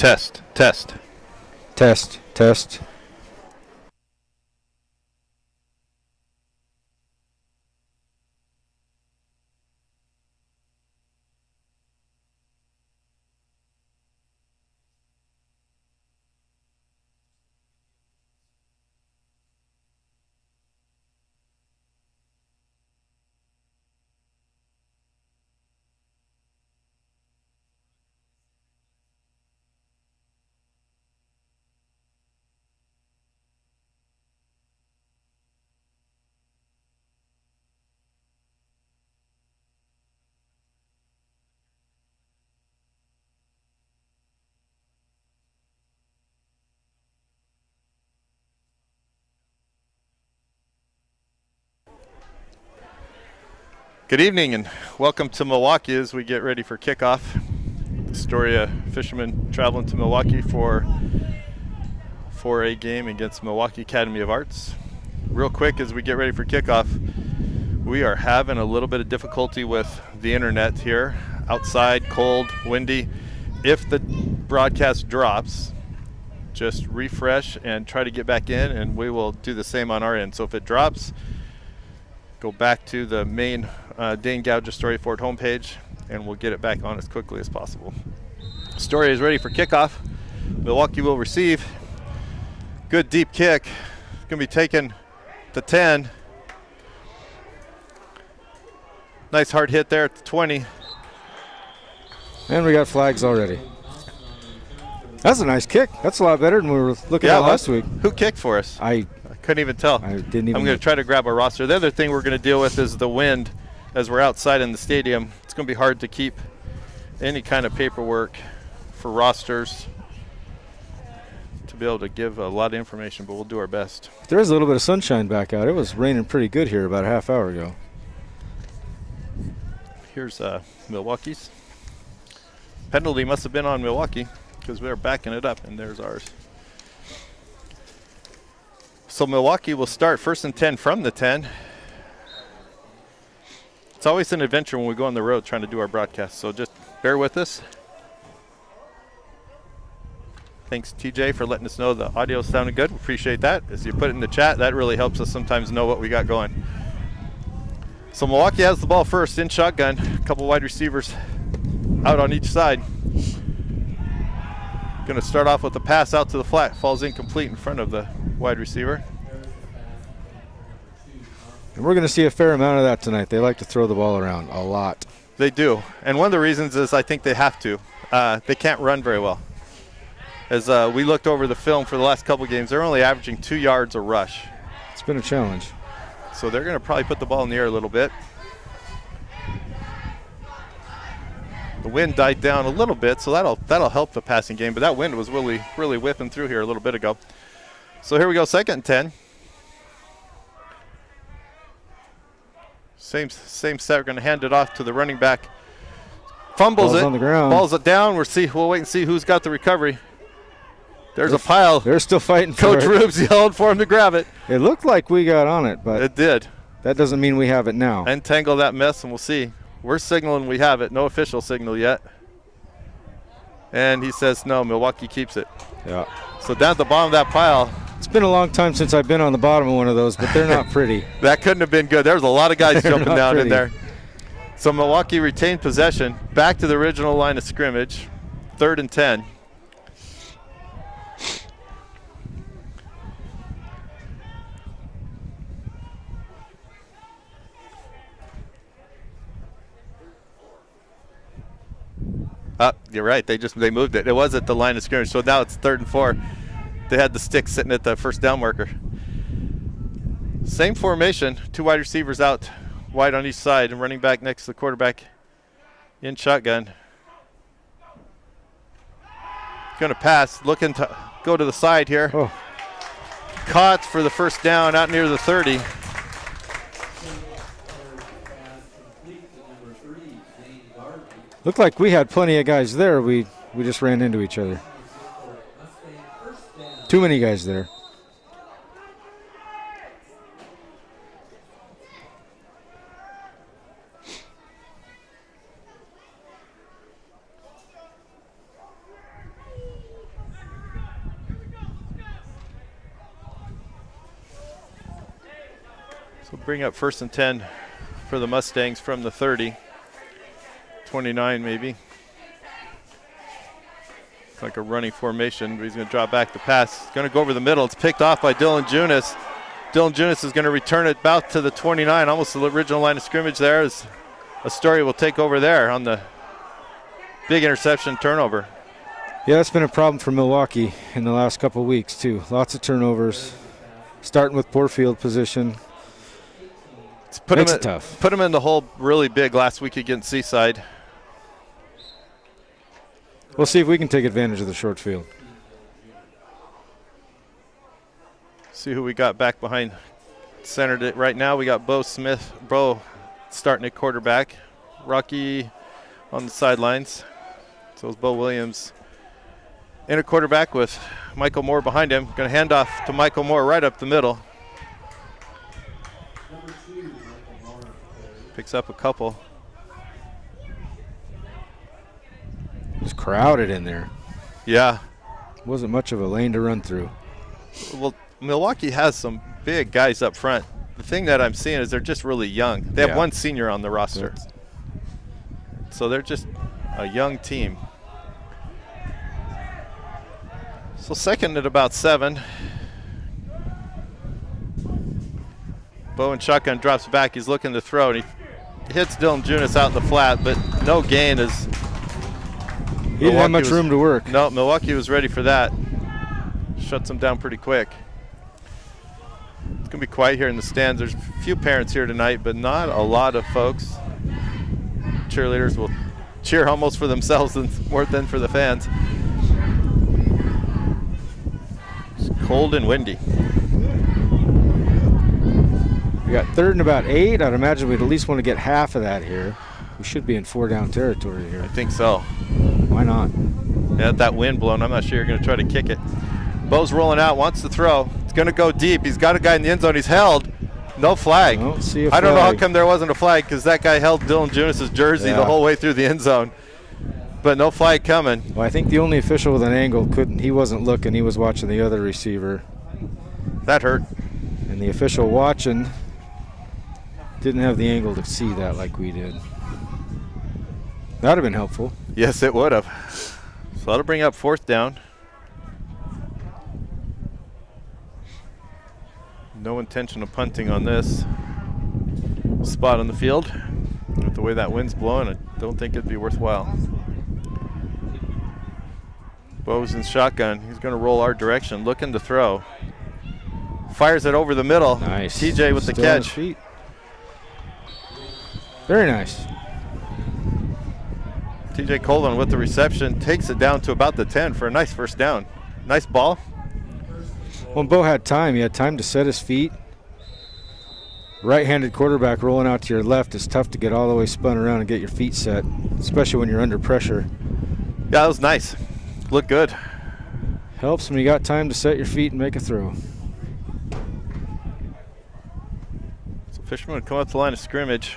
Test, test. Test, test. Good evening and welcome to Milwaukee as we get ready for kickoff. Astoria fishermen traveling to Milwaukee for a game against Milwaukee Academy of Arts. Real quick as we get ready for kickoff, we are having a little bit of difficulty with the internet here. Outside, cold, windy. If the broadcast drops, just refresh and try to get back in and we will do the same on our end. So if it drops, go back to the main Dane Gouge Astoria Ford homepage, and we'll get it back on as quickly as possible. Astoria is ready for kickoff. Milwaukee will receive. Good deep kick. Going to be taken to 10. Nice hard hit there at the 20. And we got flags already. That's a nice kick. That's a lot better than we were looking at last week. Who kicked for us? I couldn't even tell. I didn't even. I'm going to try to grab our roster. The other thing we're going to deal with is the wind as we're outside in the stadium. It's going to be hard to keep any kind of paperwork for rosters to be able to give a lot of information, but we'll do our best. There is a little bit of sunshine back out. It was raining pretty good here about a half hour ago. Here's Milwaukee's. Penalty must have been on Milwaukee because we were backing it up, and there's ours. So Milwaukee will start 1st and 10 from the 10. It's always an adventure when we go on the road trying to do our broadcast, so just bear with us. Thanks, TJ, for letting us know the audio sounded good. We appreciate that. As you put it in the chat, that really helps us sometimes know what we got going. So Milwaukee has the ball first in shotgun. A couple wide receivers out on each side. Going to start off with a pass out to the flat. Falls incomplete in front of the wide receiver. And we're going to see a fair amount of that tonight. They like to throw the ball around a lot. They do. And one of the reasons is I think they have to. They can't run very well. As we looked over the film for the last couple games, they're only averaging 2 yards a rush. It's been a challenge. So they're going to probably put the ball in the air a little bit. The wind died down a little bit, so that'll help the passing game. But that wind was really whipping through here a little bit ago. So here we go, 2nd and 10. Same set. We're going to hand it off to the running back. Fumbles it. On the ground. Balls it down. We'll wait and see who's got the recovery. There's a pile. They're still fighting for Coach it. Rubes yelled for him to grab it. It looked like we got on it, but it did. That doesn't mean we have it now. Untangle that mess, and we'll see. We're signaling we have it. No official signal yet. And he says no, Milwaukee keeps it. Yeah. So down at the bottom of that pile. It's been a long time since I've been on the bottom of one of those, but they're not pretty. That couldn't have been good. There's a lot of guys jumping down in there. So Milwaukee retained possession. Back to the original line of scrimmage. 3rd and 10. You're right. They moved it. It was at the line of scrimmage. So now it's 3rd and 4. They had the stick sitting at the first down marker. Same formation. 2 wide receivers out wide on each side and running back next to the quarterback in shotgun. Going to pass. Looking to go to the side here. Oh. Caught for the first down out near the 30. Looked like we had plenty of guys there. We just ran into each other. Too many guys there. So bring up 1st and 10 for the Mustangs from the 30. 29 maybe. It's like a running formation, but he's going to drop back the pass. He's going to go over the middle. It's picked off by Dylan Junis. Dylan Junis is going to return it about to the 29, almost the original line of scrimmage there, as Astoria will take over there on the big interception turnover. Yeah, that's been a problem for Milwaukee in the last couple of weeks, too. Lots of turnovers, starting with poor field position. Makes it tough. Put him in the hole really big last week against Seaside. We'll see if we can take advantage of the short field. See who we got back behind center right now. We got Bo starting at quarterback. Rocky on the sidelines. So is Bo Williams in a quarterback with Michael Moore behind him. Going to hand off to Michael Moore right up the middle. Picks up a couple. It's crowded in there. Yeah. Wasn't much of a lane to run through. Well, Milwaukee has some big guys up front. The thing that I'm seeing is they're just really young. They have one senior on the roster. So they're just a young team. So 2nd at about 7. Bowen shotgun drops back. He's looking to throw, and he hits Dylan Junis out in the flat, but no gain as he didn't have much room to work. No, Milwaukee was ready for that. Shuts him down pretty quick. It's going to be quiet here in the stands. There's a few parents here tonight, but not a lot of folks. Cheerleaders will cheer almost for themselves more than for the fans. It's cold and windy. We got 3rd and about 8. I'd imagine we'd at least want to get half of that here. We should be in 4-down territory here. I think so. Why not? Yeah, that wind blowing, I'm not sure you're going to try to kick it. Bo's rolling out, wants to throw. It's going to go deep. He's got a guy in the end zone. He's held. No flag. I don't see a I don't know flag. how come there wasn't a flag, because that guy held Dylan Junis' jersey the whole way through the end zone. But no flag coming. Well, I think the only official with an angle he wasn't looking. He was watching the other receiver. That hurt. And the official watching didn't have the angle to see that like we did. That would have been helpful. Yes, it would have. So that'll bring up 4th down. No intention of punting on this spot on the field. With the way that wind's blowing, I don't think it'd be worthwhile. Bo's in shotgun. He's going to roll our direction, looking to throw. Fires it over the middle. Nice. TJ with the Still on his catch. feet. Very nice. TJ Colvin with the reception, takes it down to about the 10 for a nice 1st down. Nice ball. Well, Bo had time. He had time to set his feet. Right-handed quarterback rolling out to your left is tough to get all the way spun around and get your feet set, especially when you're under pressure. Yeah, that was nice. Looked good. Helps when you got time to set your feet and make a throw. So Fisherman would come up the line of scrimmage.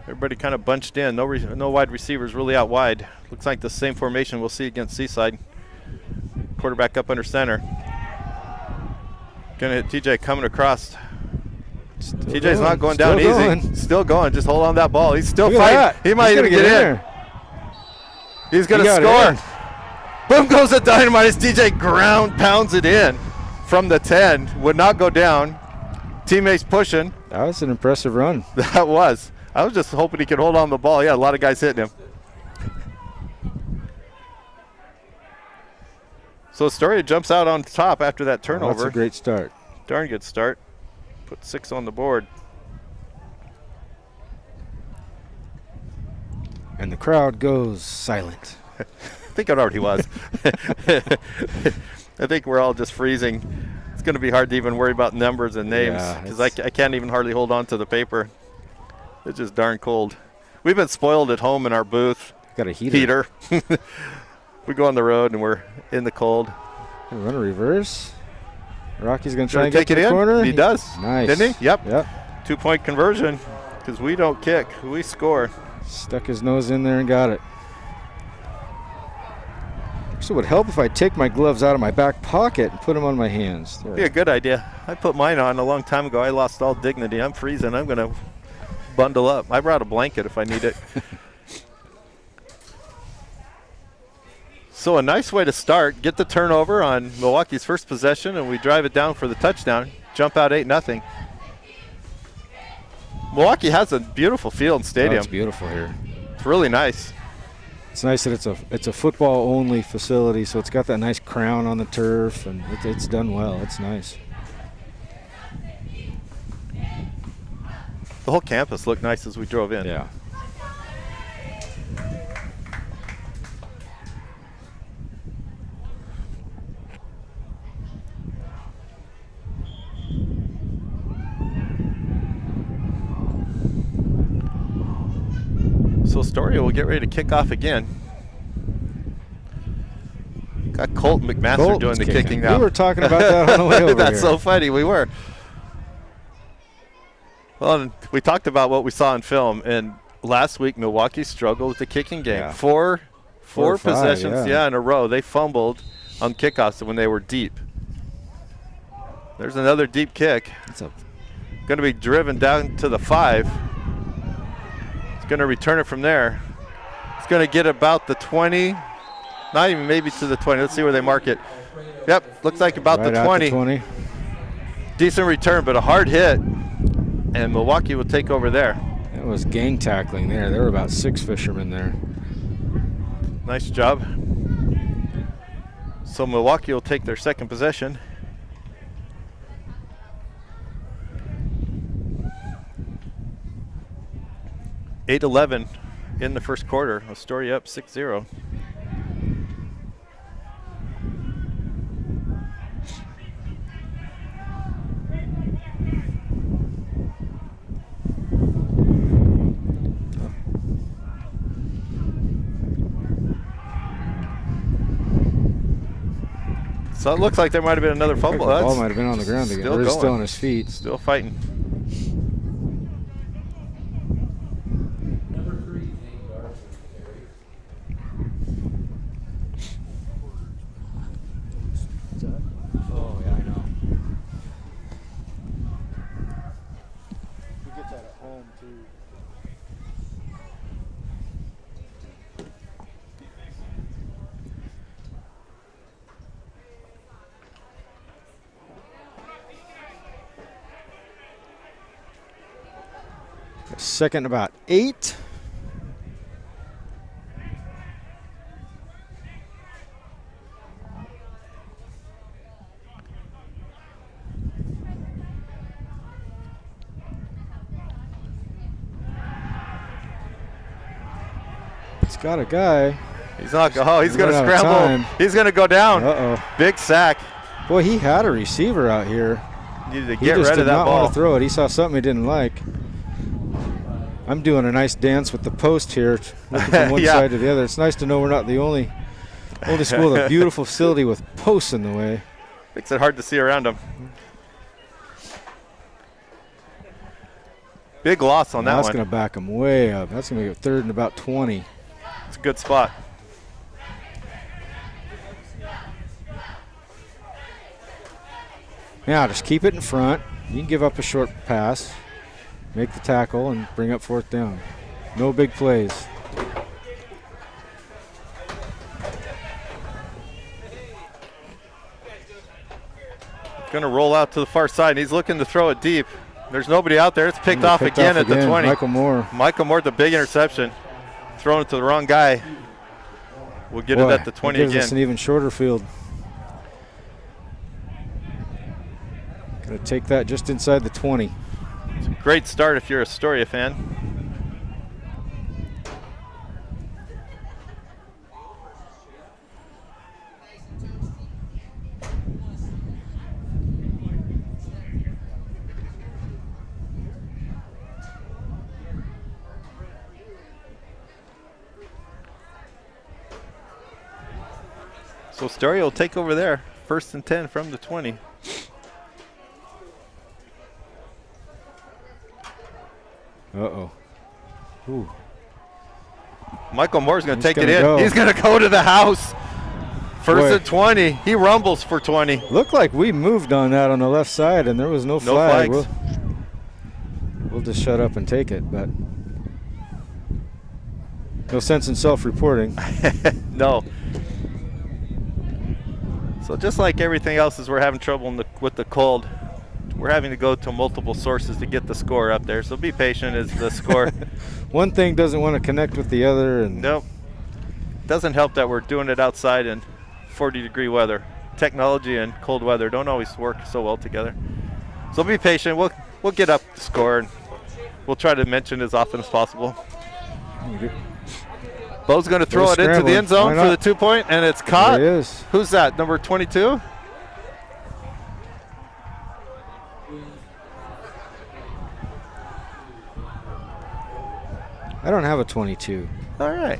Everybody kind of bunched in. No wide receivers really out wide. Looks like the same formation we'll see against Seaside. Quarterback up under center. Gonna hit TJ coming across. TJ's not going down easy. Still going. Just hold on to that ball. He's still fighting. He might even get in. He's going to score. Boom goes the dynamite as TJ pounds it in from the 10. Would not go down. Teammates pushing. That was an impressive run. That was. I was just hoping he could hold on to the ball. Yeah, a lot of guys hitting him. So Astoria jumps out on top after that turnover. That's a great start. Darn good start. Put 6 on the board. And the crowd goes silent. I think it already was. I think we're all just freezing. It's going to be hard to even worry about numbers and names because I can't even hardly hold on to the paper. It's just darn cold. We've been spoiled at home in our booth. Got a heater. We go on the road and we're in the cold. Run a reverse. Rocky's going to try and take get it to the in. corner. He does. Nice. Didn't he? Yep. 2-point conversion because we don't kick. We score. Stuck his nose in there and got it. So it would help if I take my gloves out of my back pocket and put them on my hands. Be a good idea. I put mine on a long time ago. I lost all dignity. I'm freezing. I'm going to bundle up. I brought a blanket if I need it. So a nice way to start. Get the turnover on Milwaukee's first possession, and we drive it down for the touchdown. Jump out 8-0. Milwaukee has a beautiful field and stadium. It's beautiful here. It's really nice. It's nice that it's a football-only facility, so it's got that nice crown on the turf, and it's done well. It's nice. The whole campus looked nice as we drove in. Yeah. So Astoria will get ready to kick off again. Got Colt McMaster doing the kicking now. We were talking about that on the way over That's here. so funny. We were. Well, we talked about what we saw in film, and last week Milwaukee struggled with the kicking game. Yeah. Four or five, possessions, in a row. They fumbled on kickoffs when they were deep. There's another deep kick. It's going to be driven down to the 5. It's going to return it from there. It's going to get about the 20, not even maybe to the 20. Let's see where they mark it. Yep, looks like about right the at 20. the 20. Decent return, but a hard hit, and Milwaukee will take over there. It was gang tackling there. There were about 6 fishermen there. Nice job. So Milwaukee will take their second possession. (8-11) in the first quarter. Astoria up 6-0. So it looks like there might have been another fumble. The ball might have been on the ground again. Or he's still on his feet. Still fighting. Oh, yeah, I know. We get that at home, too. Second about 8. It's got a guy. He's not. Oh, he's going to Run out of scramble. time. He's going to go down. Uh-oh. Big sack. Boy, he had a receiver out here. Needed to He get just rid did of that not ball. want to throw it. He saw something he didn't like. I'm doing a nice dance with the post here, looking from one Yeah. side to the other. It's nice to know we're not the only school with a beautiful facility with posts in the way. Makes it hard to see around him. Big loss on that That's one. going to back him way up. That's going to be a third and about 20. It's a good spot. Yeah, just keep it in front. You can give up a short pass, make the tackle, and bring up 4th down. No big plays. Going to roll out to the far side. He's looking to throw it deep. There's nobody out there. It's picked off again at the 20. Michael Moore. Michael Moore, the big interception. Throwing it to the wrong guy. We'll get it at the 20 gives again. us an even shorter field. Going to take that just inside the 20. It's a great start if you're a Astoria fan. So Astoria will take over there. 1st and 10 from the 20. Uh-oh. Ooh. Michael Moore's going to take it in. Go. He's going to go to the house. First and 20. He rumbles for 20. Looked like we moved on that on the left side, and there was no flag. Flags. We'll just shut up and take it, but no sense in self-reporting. No. So just like everything else is we're having trouble with the cold, we're having to go to multiple sources to get the score up there. So be patient as the score. One thing doesn't want to connect with the other. And nope. Doesn't help that we're doing it outside in 40-degree weather. Technology and cold weather don't always work so well together. So be patient. We'll get up the score, and we'll try to mention as often as possible. Bo's going to throw it into the end zone for the 2-point, and it's caught. There it is. Who's that, number 22? I don't have a 22. All right.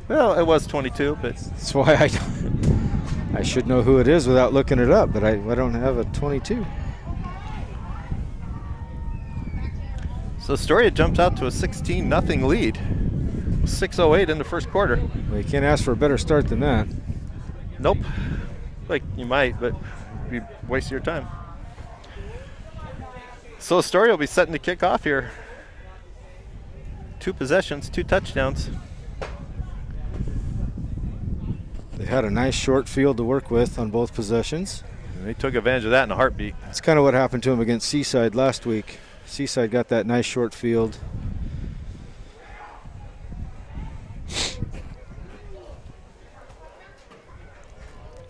Well, it was 22, but that's why I should know who it is without looking it up, but I don't have a 22. So Astoria jumps out to a 16-0 lead. 6:08 in the first quarter. Well, you can't ask for a better start than that. Nope. Like, you might, but you waste your time. So Astoria will be setting to kick off here. 2 possessions, 2 touchdowns. They had a nice short field to work with on both possessions. And they took advantage of that in a heartbeat. That's kind of what happened to them against Seaside last week. Seaside got that nice short field.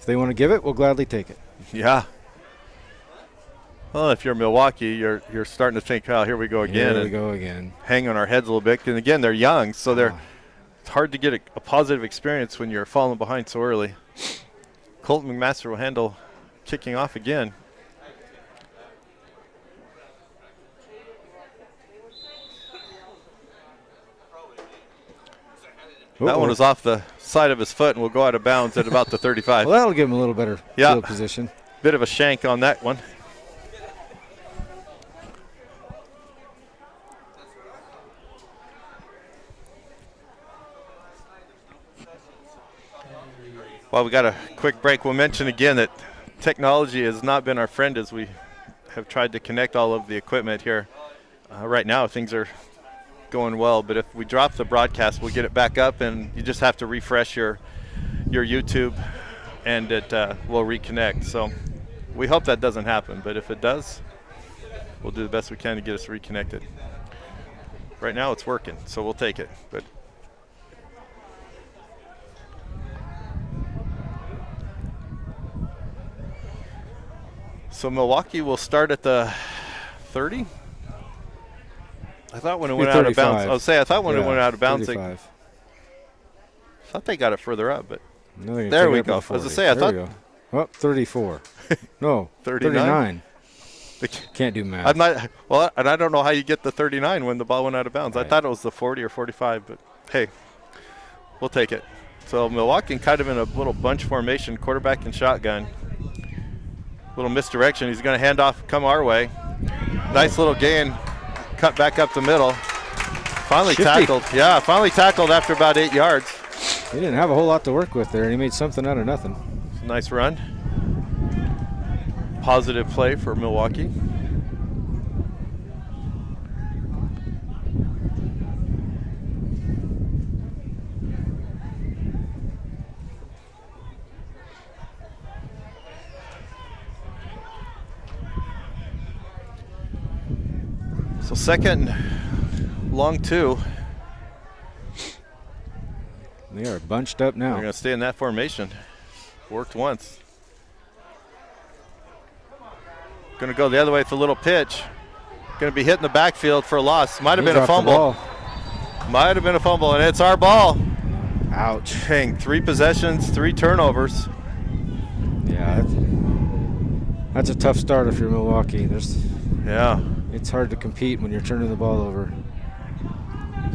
If they want to give it, we'll gladly take it. Yeah. Well, if you're Milwaukee, you're starting to think, oh, here we go again. Here we go again. Hang on our heads a little bit. And again, they're young, so it's hard to get a positive experience when you're falling behind so early. Colton McMaster will handle kicking off again. That one was off the side of his foot and will go out of bounds at about the 35. Well, that'll give him a little better field position. Bit of a shank on that one. While we got a quick break, we'll mention again that technology has not been our friend as we have tried to connect all of the equipment here. Right now, things are going well, but if we drop the broadcast, we'll get it back up, and you just have to refresh your YouTube, and it will reconnect. So we hope that doesn't happen, but if it does, we'll do the best we can to get us reconnected. Right now, it's working, so we'll take it. But so Milwaukee will start at the 30. I thought when it went 35. out of bounds. I thought when it went out of bounds, I thought they got it further up, but no, there we go. As I say, I thought. Oh, 34. No, 39. Can't do math. And I don't know how you get the 39 when the ball went out of bounds. Right. I thought it was the 40 or 45, but hey, we'll take it. So Milwaukee kind of in a little bunch formation, quarterback and shotgun. Little misdirection. He's going to hand off, come our way. Nice little gain. Cut back up the middle. Finally tackled. Yeah, finally tackled after about 8 yards. He didn't have a whole lot to work with there, and he made something out of nothing. Nice run. Positive play for Milwaukee. So second, long 2. They are bunched up now. They're going to stay in that formation. Worked once. Going to go the other way with a little pitch. Going to be hit in the backfield for a loss. Might have been a fumble. Might have been a fumble, and it's our ball. Ouch. Dang, 3 possessions, 3 turnovers. Yeah, that's a tough start if you're Milwaukee. Yeah. It's hard to compete when you're turning the ball over.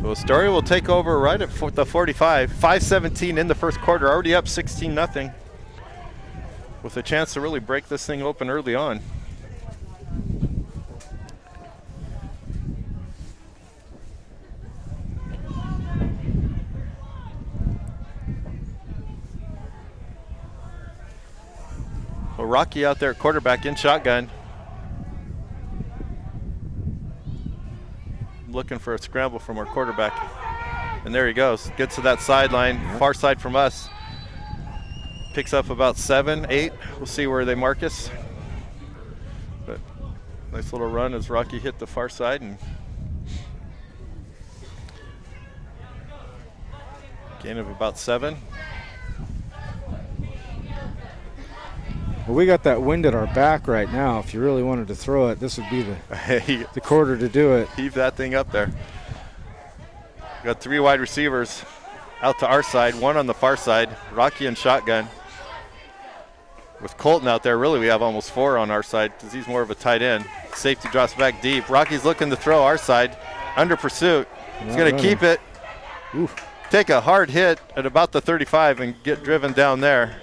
So Astoria will take over right at the 45. 5:17 in the first quarter, already up 16-0. With a chance to really break this thing open early on. So Rocky out there at quarterback in shotgun. Looking for a scramble from our quarterback. And there he goes. Gets to that sideline, far side from us. Picks up about 7, 8. We'll see where they mark us. But nice little run as Rocky hit the far side. And gain of about 7. Well, we got that wind at our back right now. If you really wanted to throw it, this would be the quarter to do it. Heave that thing up there. Got 3 wide receivers out to our side, 1 on the far side. Rocky in shotgun. With Colton out there, really we have almost 4 on our side because he's more of a tight end. Safety drops back deep. Rocky's looking to throw our side. Under pursuit. He's going to keep it. Oof. Take a hard hit at about the 35 and get driven down there.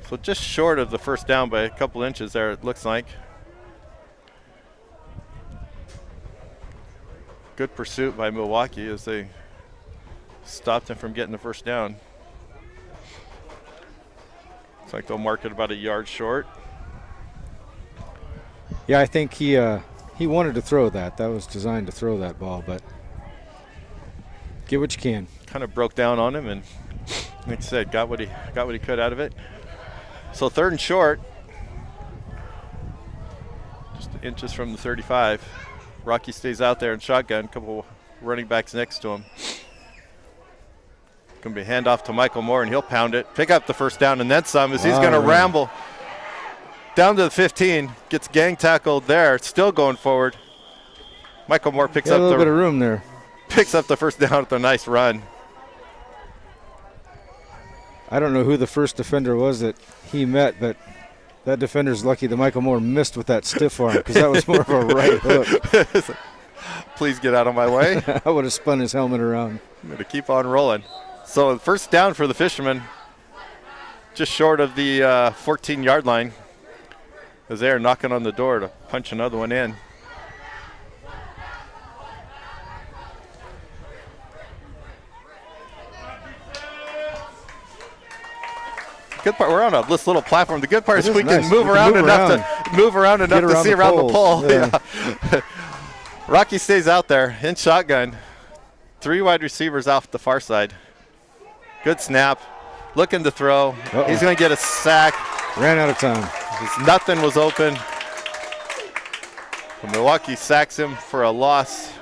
So just short of the first down by a couple inches there, it looks like. Good pursuit by Milwaukee as they stopped him from getting the first down. Looks like they'll mark it about a yard short. Yeah, I think he wanted to throw that. That was designed to throw that ball, but get what you can. Kind of broke down on him and, like I said, got what he could out of it. So 3rd and short, just inches from the 35. Rocky stays out there in shotgun, a couple running backs next to him. Going to be a handoff to Michael Moore, and he'll pound it. Pick up the first down and then some as he's going to ramble down to the 15. Gets gang tackled there, still going forward. Michael Moore picks up a little bit of room there. Picks up the first down with a nice run. I don't know who the first defender was that he met, but that defender's lucky that Michael Moore missed with that stiff arm because that was more of a right hook. Please get out of my way. I would have spun his helmet around. I'm going to keep on rolling. So first down for the Fishermen, just short of the 14-yard line as they're knocking on the door to punch another one in. Good part, we're on this little platform. The good part is we can move around enough to see around the pole. Yeah. Rocky stays out there in shotgun. 3 wide receivers off the far side. Good snap. Looking to throw. He's going to get a sack. Ran out of time. Nothing was open. Milwaukee sacks him for a loss.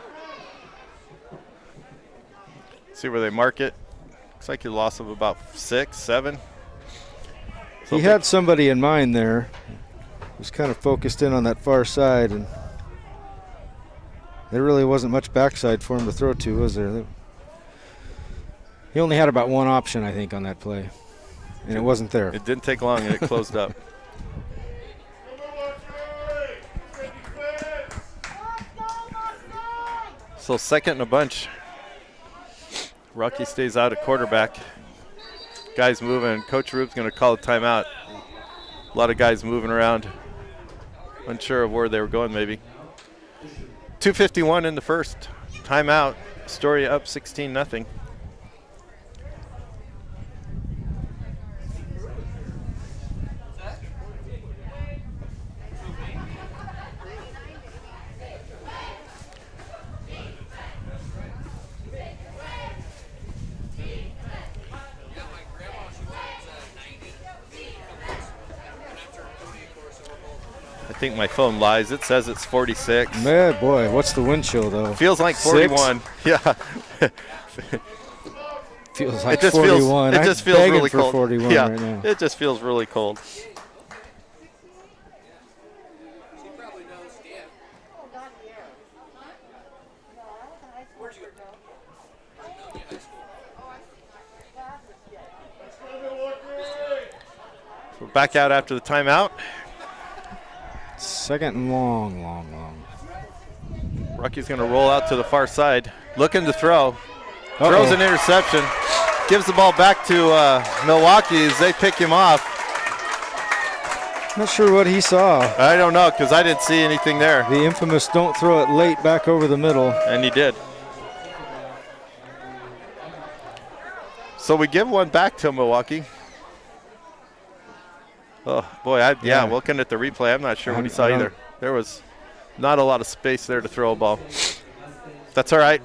See where they mark it. Looks like a loss of about 6, 7. He had somebody in mind there. He was kind of focused in on that far side, and there really wasn't much backside for him to throw to, was there? He only had about 1 option, I think, on that play, and it wasn't there. It didn't take long, and it closed up. So 2nd and a bunch. Rocky stays out at quarterback. Guys moving. Coach Rube's going to call a timeout. A lot of guys moving around. Unsure of where they were going, maybe. 2:51 in the first. Timeout. Astoria up 16-0. I think my phone lies. It says it's 46. Man, boy, what's the wind chill, though? Feels like 41. 6? Yeah. Feels like 41. It just feels really for cold. 41 yeah, right now. It just feels really cold. We're back out after the timeout. 2nd and long. Rocky's going to roll out to the far side, looking to throw. Throws an interception. Gives the ball back to Milwaukee as they pick him off. Not sure what he saw. I don't know because I didn't see anything there. The infamous don't throw it late back over the middle. And he did. So we give one back to Milwaukee. Oh, boy, looking at the replay, I'm not sure what he saw either. There was not a lot of space there to throw a ball. That's all right.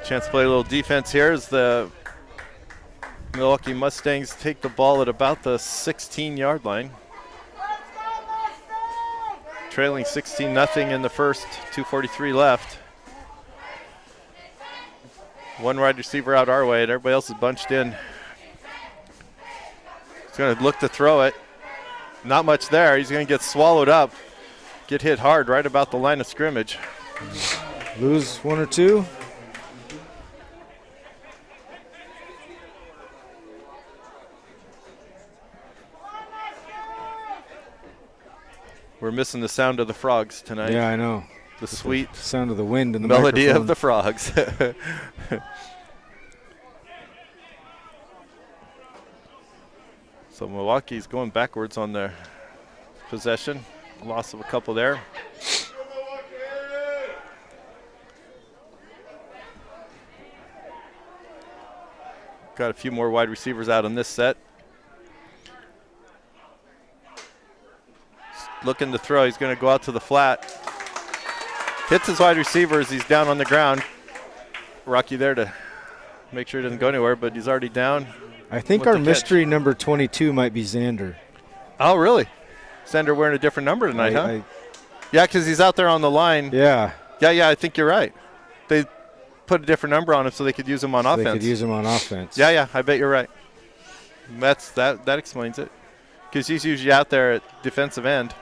Chance to play a little defense here as the Milwaukee Mustangs take the ball at about the 16-yard line. Trailing 16-0 in the first, 2:43 left. One wide receiver out our way, and everybody else is bunched in. He's going to look to throw it. Not much there. He's going to get swallowed up, get hit hard right about the line of scrimmage. Lose one or two. We're missing the sound of the frogs tonight. Yeah, I know. The sweet sound of the wind and the melody microphone. of the frogs. So Milwaukee's going backwards on their possession. Loss of a couple there. Got a few more wide receivers out on this set. Looking to throw. He's going to go out to the flat. Hits his wide receiver as he's down on the ground. Rocky there to make sure he doesn't go anywhere, but he's already down. I think our mystery number 22 might be Xander. Oh, really? Xander wearing a different number tonight, huh? Yeah, because he's out there on the line. Yeah. Yeah, I think you're right. They put a different number on him so they could use him on offense. They could use him on offense. Yeah, I bet you're right. That explains it. Because he's usually out there at defensive end.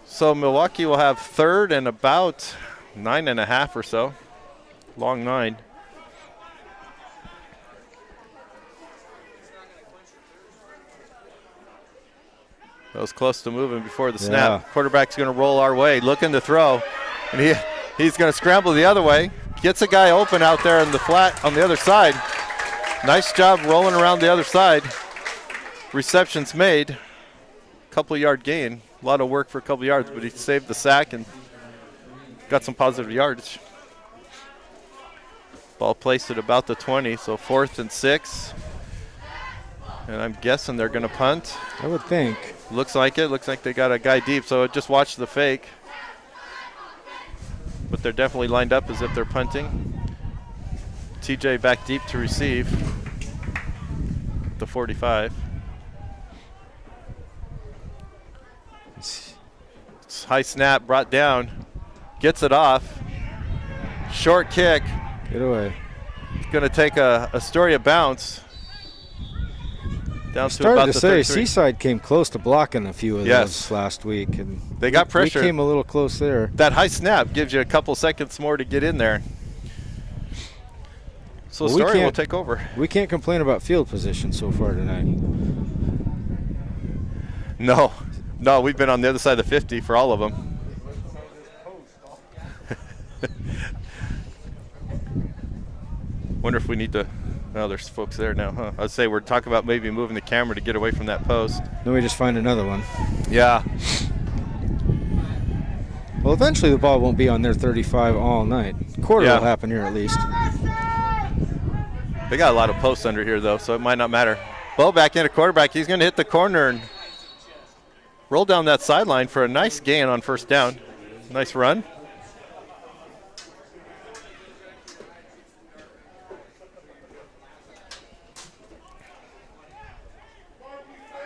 So Milwaukee will have third and about 9.5 or so. Long 9. That was close to moving before the snap. Yeah. Quarterback's going to roll our way, looking to throw. And he's going to scramble the other way. Gets a guy open out there in the flat on the other side. Nice job rolling around the other side. Reception's made. Couple yard gain. A lot of work for a couple yards, but he saved the sack and got some positive yardage. Ball placed at about the 20, so 4th and 6. And I'm guessing they're going to punt. I would think. Looks like it. Looks like they got a guy deep, so just watch the fake. But they're definitely lined up as if they're punting. TJ back deep to receive. The 45. It's high snap, brought down. Gets it off. Short kick. Get away. It's going to take a Astoria bounce. Down to about the 33. Seaside came close to blocking a few of those last week. And they got pressure. We came a little close there. That high snap gives you a couple seconds more to get in there. So Astoria will take over. We can't complain about field position so far tonight. No, we've been on the other side of the 50 for all of them. Wonder if we need to. Oh, there's folks there now, huh? I'd say we're talking about maybe moving the camera to get away from that post. Then we just find another one. Yeah. Well, eventually the ball won't be on their 35 all night. Quarter will happen here at least. They got a lot of posts under here, though, so it might not matter. Ball back into quarterback. He's going to hit the corner and roll down that sideline for a nice gain on first down. Nice run.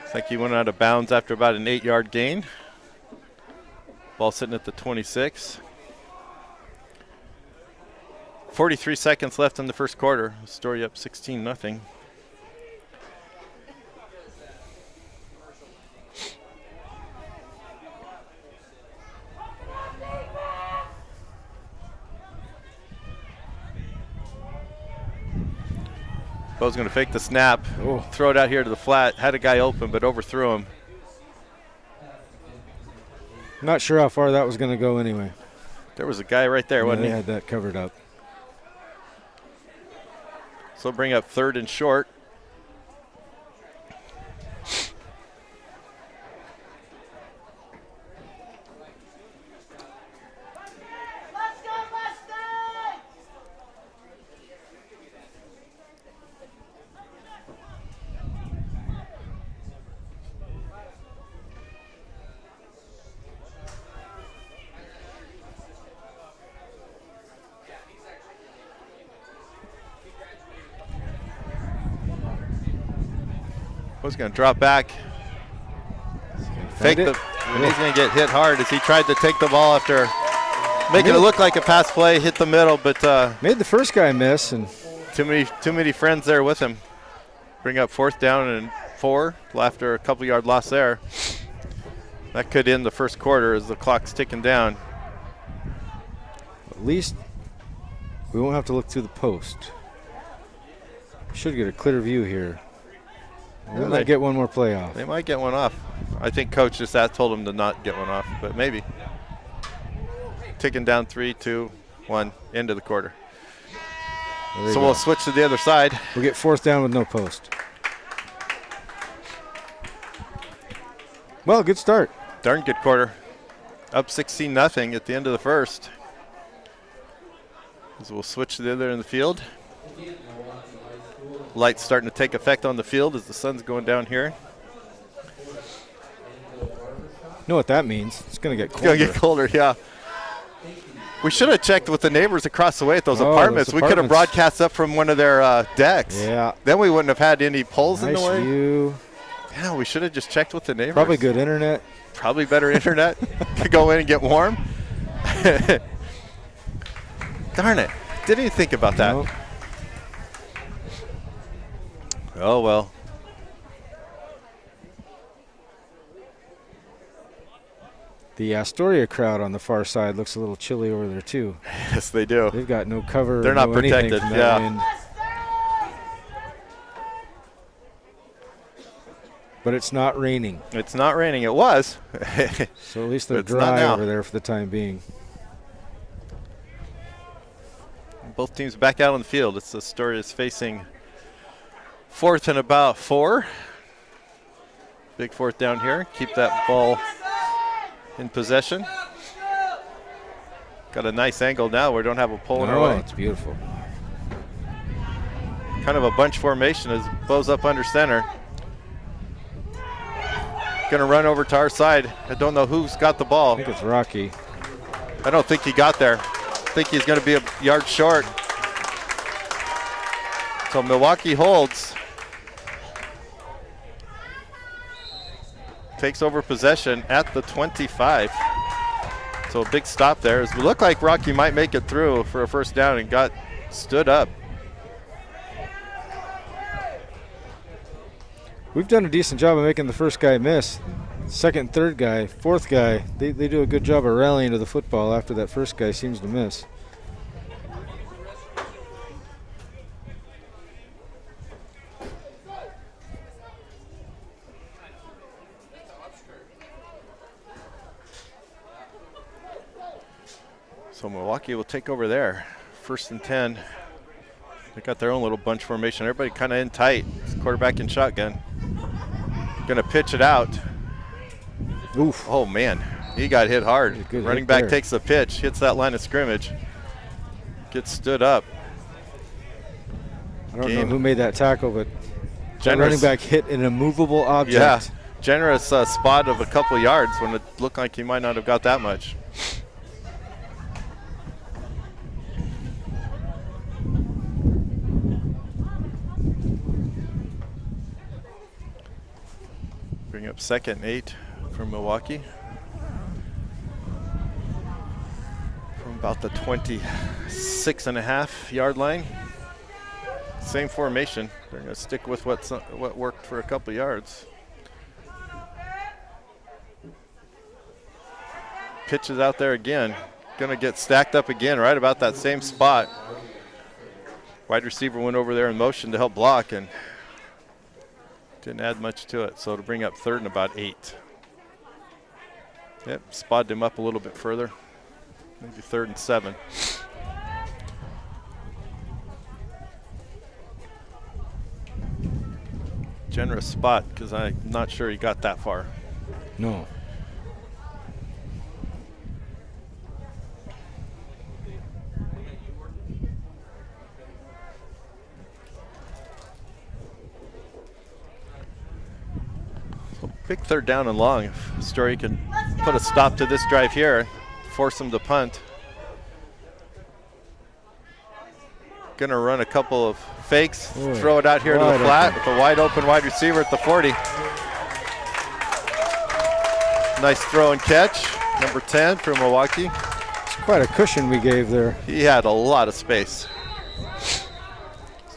Looks like he went out of bounds after about an 8-yard gain. Ball sitting at the 26. 43 seconds left in the first quarter. Astoria up 16-0. Bo's going to fake the snap, throw it out here to the flat. Had a guy open, but overthrew him. Not sure how far that was going to go anyway. There was a guy right there, wasn't he? They had that covered up. So bring up 3rd and short. Was going to drop back. Fake the, and he's going to get hit hard as he tried to take the ball after making it look like a pass play, hit the middle, but made the first guy miss, and too many friends there with him. Bring up 4th down and 4 after a couple yard loss there. That could end the first quarter as the clock's ticking down. At least we won't have to look through the post. Should get a clear view here. We might get one more play off. They might get one off. I think coach just told them to not get one off, but maybe. Ticking down 3, 2, 1, end of the quarter. So we'll switch to the other side. We'll get 4th down with no post. Well, good start. Darn good quarter. Up 16-0 at the end of the first. As we'll switch to the other in the field. Light's starting to take effect on the field as the sun's going down here. You know what that means? It's going to get colder. It's going to get colder, yeah. We should have checked with the neighbors across the way at those apartments. We could have broadcast up from one of their decks. Yeah. Then we wouldn't have had any poles in the way. Nice view. Yeah, we should have just checked with the neighbors. Probably good internet. Probably better internet. Could go in and get warm. Darn it. Didn't even think about that. Nope. Oh, well. The Astoria crowd on the far side looks a little chilly over there, too. Yes, they do. They've got no cover. They're not protected, yeah. Wind. But it's not raining. It's not raining. It was. So at least they're dry over there for the time being. Both teams back out on the field. It's Astoria's facing 4th and about 4. Big 4th down here. Keep that ball in possession. Got a nice angle now. We don't have a pole in our way. It's beautiful. Kind of a bunch formation as Bo's up under center. Going to run over to our side. I don't know who's got the ball. I think it's Rocky. I don't think he got there. I think he's going to be a yard short. So Milwaukee holds. Takes over possession at the 25. So a big stop there. As we look like Rocky might make it through for a first down and got stood up. We've done a decent job of making the first guy miss. Second, third guy, fourth guy, they do a good job of rallying to the football after that first guy seems to miss. So Milwaukee will take over there. 1st and 10. They got their own little bunch formation. Everybody kind of in tight. Quarterback in shotgun. Going to pitch it out. Oof. Oh, man. He got hit hard. Running back there. takes the pitch, hits that line of scrimmage. Gets stood up. I don't know who made that tackle, but that Generous. running back hit an immovable object. Yeah. Generous spot of a couple yards when it looked like he might not have got that much. Bring up 2nd and 8 from Milwaukee. From about the 26.5 yard line. Same formation. They're going to stick with what worked for a couple yards. Pitches out there again. Going to get stacked up again right about that same spot. Wide receiver went over there in motion to help block and didn't add much to it. So to bring up 3rd and about 8. Yep, spotted him up a little bit further. Maybe 3rd and 7. Generous spot because I'm not sure he got that far. No. Big 3rd down and long. If Astoria can put a stop to this drive here, force them to punt. Going to run a couple of fakes, Boy, throw it out here to the flat with a wide open wide receiver at the 40. Nice throw and catch. Number 10 from Milwaukee. It's quite a cushion we gave there. He had a lot of space. This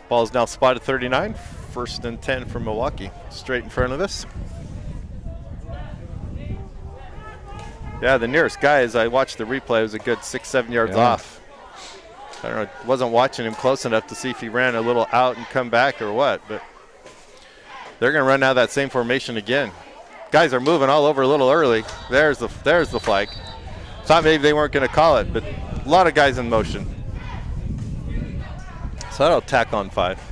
ball is now spotted 39. 1st and 10 from Milwaukee. Straight in front of us. Yeah, the nearest guy, as I watched the replay, was a good 6-7 yards off. I don't know, wasn't watching him close enough to see if he ran a little out and come back or what, but they're going to run out that same formation again. Guys are moving all over a little early. There's the flag. Thought maybe they weren't going to call it, but a lot of guys in motion. So that'll tack on 5.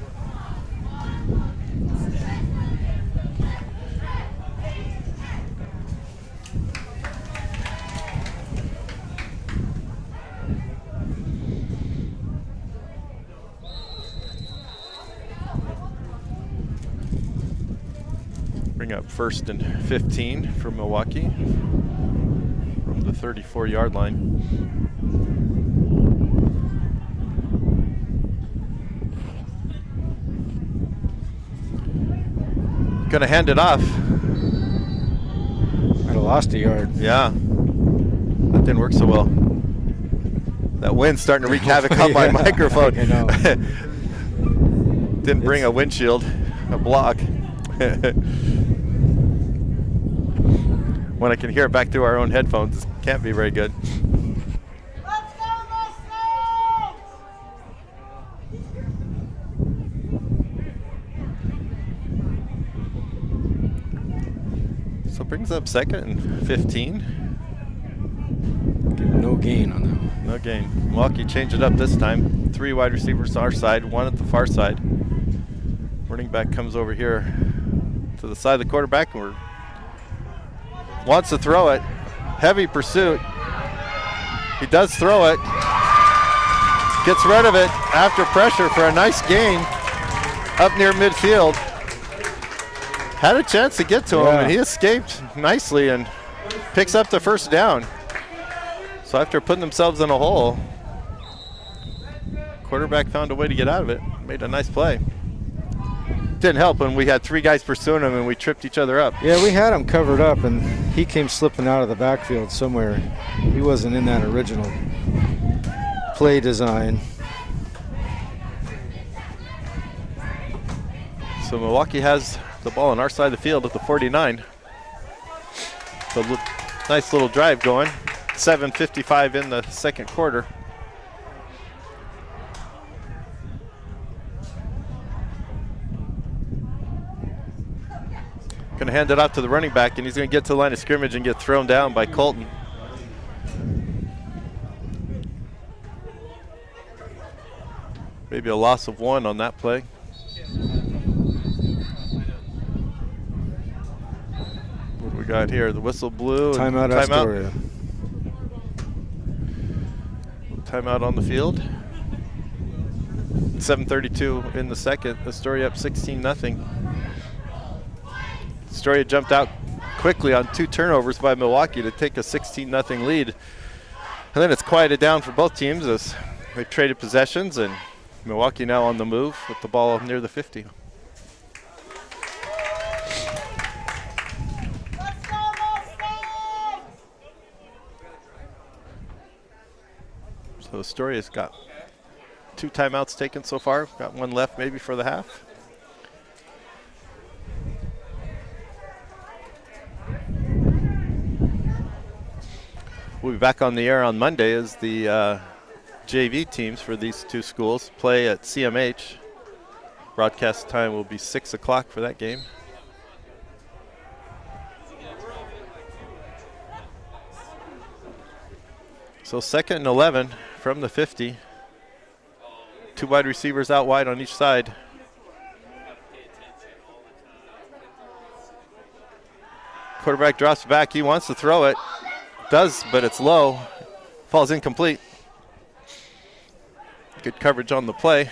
Bring up 1st and 15 for Milwaukee from the 34-yard line. Gonna hand it off. I'd have lost a yard. Yeah, that didn't work so well. That wind's starting to wreak havoc on my microphone. I know. Didn't bring a windshield, a block. When I can hear it back through our own headphones, it can't be very good. So it brings up 2nd and 15. No gain on that one. No gain. Milwaukee changed it up this time. 3 wide receivers our side, 1 at the far side. Running back comes over here to the side of the quarterback and wants to throw it. Heavy pursuit. He does throw it. Gets rid of it after pressure for a nice gain up near midfield. Had a chance to get to him, and he escaped nicely and picks up the 1st down. So after putting themselves in a hole, quarterback found a way to get out of it. Made a nice play. Didn't help when we had 3 guys pursuing him and we tripped each other up. Yeah, we had him covered up, and he came slipping out of the backfield somewhere. He wasn't in that original play design. So Milwaukee has the ball on our side of the field at the 49. So nice little drive going. 7:55 in the 2nd quarter. Going to hand it off to the running back, and he's going to get to the line of scrimmage and get thrown down by Colton. Maybe a loss of 1 on that play. What do we got here? The whistle blew. Timeout Astoria. Timeout on the field. 7:32 in the 2nd. Astoria up 16-0. Astoria jumped out quickly on 2 turnovers by Milwaukee to take a 16-0 lead. And then it's quieted down for both teams as they've traded possessions, and Milwaukee now on the move with the ball near the 50. So Astoria's got 2 timeouts taken so far. Got 1 left maybe for the half. We'll be back on the air on Monday as the JV teams for these 2 schools play at CMH. Broadcast time will be 6 o'clock for that game. So 2nd and 11 from the 50. 2 wide receivers out wide on each side. Quarterback drops back. He wants to throw it. Does, but it's low. Falls incomplete. Good coverage on the play.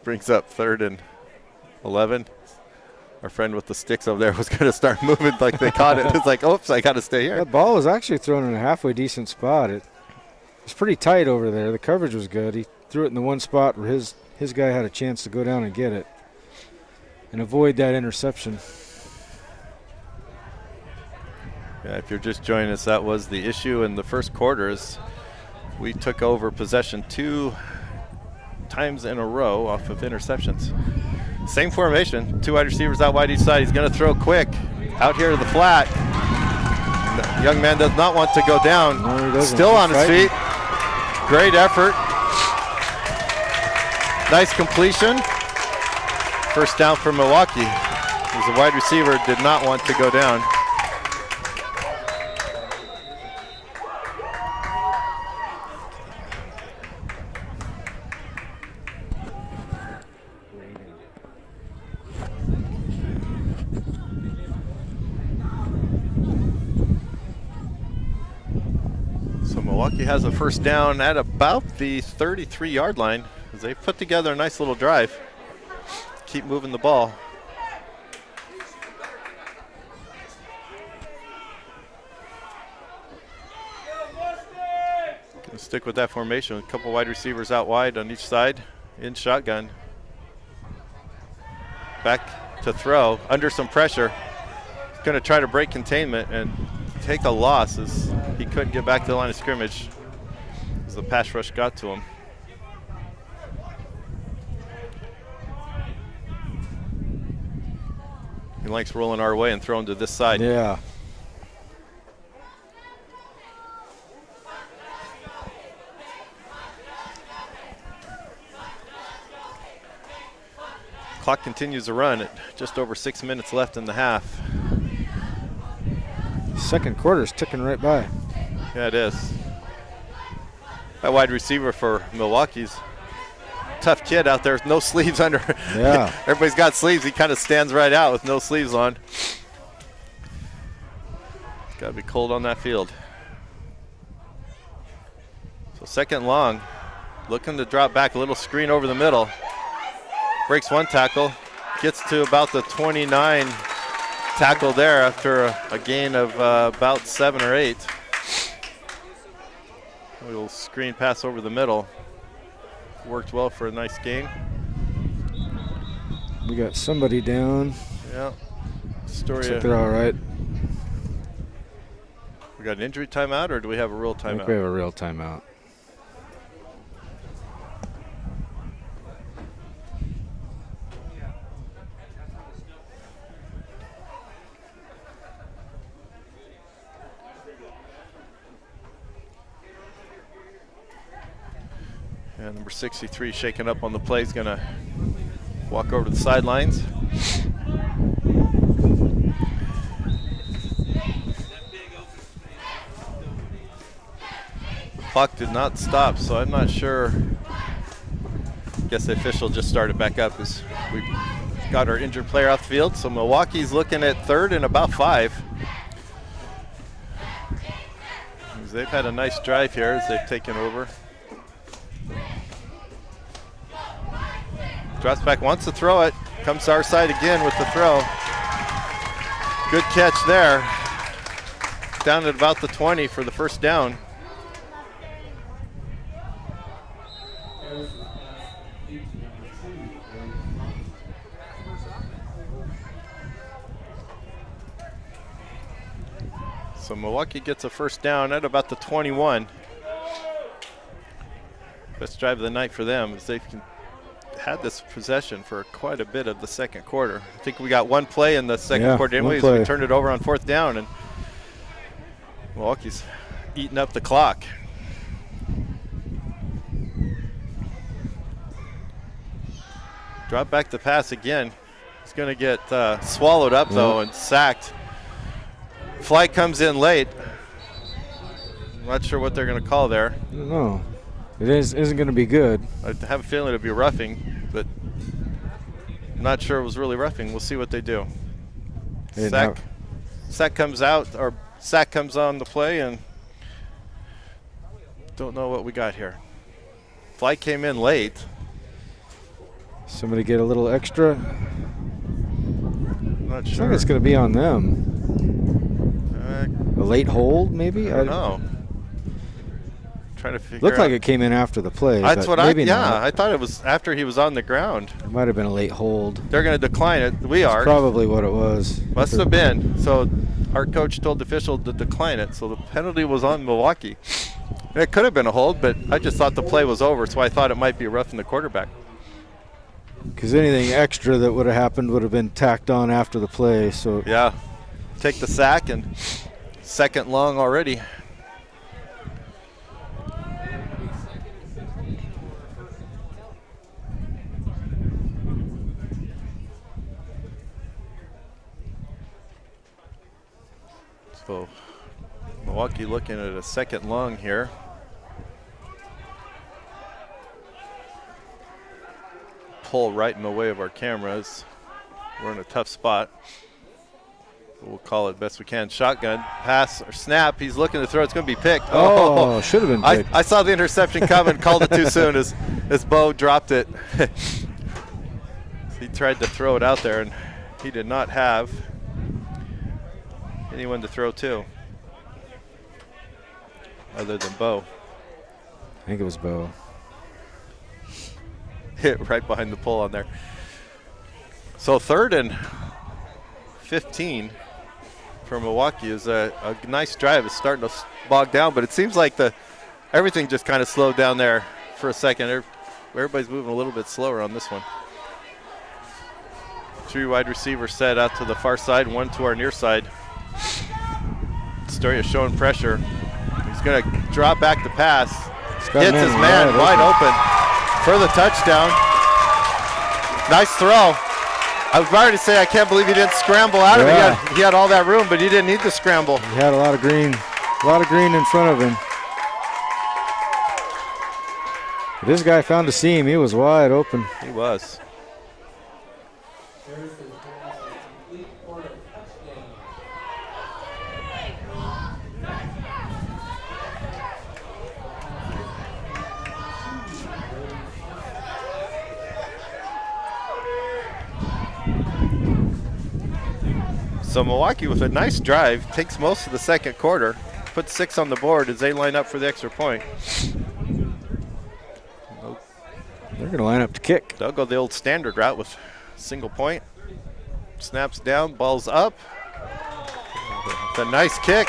Brings up 3rd and 11. Our friend with the sticks over there was going to start moving like they caught it. It's like, oops, I got to stay here. That ball was actually thrown in a halfway decent spot. It was pretty tight over there. The coverage was good. He threw it in the one spot where his guy had a chance to go down and get it and avoid that interception. Yeah, if you're just joining us, that was the issue in the first quarter. Is we took over possession 2 times in a row off of interceptions. Same formation, 2 wide receivers out wide each side. He's going to throw quick out here to the flat. The young man does not want to go down. No, he doesn't. Still on his feet. Great effort. Nice completion. First down for Milwaukee. As the wide receiver did not want to go down. Milwaukee has a first down at about the 33-yard line as they've put together a nice little drive. Keep moving the ball. Gonna stick with that formation. A couple wide receivers out wide on each side in shotgun. Back to throw under some pressure. Gonna try to break containment and take a loss as he couldn't get back to the line of scrimmage as the pass rush got to him. He likes rolling our way and throwing to this side. Yeah. Clock continues to run at just over 6 minutes left in the half. Second quarter's ticking right by. Yeah, it is. That wide receiver for Milwaukee's tough kid out there. No sleeves under. Yeah. Everybody's got sleeves. He kind of stands right out with no sleeves on. Got to be cold on that field. So second and long. Looking to drop back, a little screen over the middle. Breaks one tackle. Gets to about the 29 tackle there after a gain of about 7 or 8. A little screen pass over the middle. Worked well for a nice gain. We got somebody down. Yeah. Astoria. Looks like they're all right. We got an injury timeout, or do we have a real timeout? I think we have a real timeout. Yeah, number 63 shaking up on the play. He's going to walk over to the sidelines. The clock did not stop, so I'm not sure. I guess the official just started back up as we got our injured player off the field. So Milwaukee's looking at 3rd and about 5. They've had a nice drive here as they've taken over. Drops back, wants to throw it. Comes to our side again with the throw. Good catch there. Down at about the 20 for the first down. So Milwaukee gets a first down at about the 21. Best drive of the night for them as they've had this possession for quite a bit of the second quarter. I think we got one play in the second quarter, didn't we? So we turned it over on 4th down, and Milwaukee's eating up the clock. Drop back the pass again. He's going to get swallowed up, though, and sacked. Flight comes in late. I'm not sure what they're going to call there. I don't know. It isn't going to be good. I have a feeling it'll be roughing, but I'm not sure it was really roughing. We'll see what they do. Sack comes out, or sack comes on the play, and don't know what we got here. Flight came in late. Somebody get a little extra. Not sure. I think it's going to be on them. A late hold, maybe? I don't know. Trying to figure Looked out. like it came in after the play. That's what maybe not. I thought it was after he was on the ground. It might have been a late hold. They're going to decline it. We That's are. probably what it was. Must have been. So our coach told the official to decline it. So the penalty was on Milwaukee. And it could have been a hold, but I just thought the play was over, so I thought it might be roughing the quarterback. Because anything extra that would have happened would have been tacked on after the play. So yeah, take the sack and second long already. So Milwaukee looking at a second long here. Pull right in the way of our cameras. We're in a tough spot. We'll call it best we can. Shotgun, pass, or snap. He's looking to throw. It's going to be picked. Oh, should have been picked. I saw the interception coming, called it too soon as Bo dropped it. He tried to throw it out there, and he did not have anyone to throw to other than Bo. I think it was Bo. Hit right behind the pole on there. So 3rd and 15 for Milwaukee is a nice drive. It's starting to bog down, but it seems like everything just kind of slowed down there for a second. Everybody's moving a little bit slower on this one. 3 wide receivers set out to the far side, 1 to our near side. Astoria showing pressure. He's going to drop back the pass. Hits his man wide open for the touchdown. Nice throw. I was about to say, I can't believe he didn't scramble out of it. He had all that room, but he didn't need to scramble. He had a lot of green in front of him. This guy found a seam. He was wide open. He was. So Milwaukee with a nice drive, takes most of the second quarter, puts 6 on the board as they line up for the extra point. They're going to line up to kick. They'll go the old standard route with single point. Snaps down, ball's up. It's a nice kick.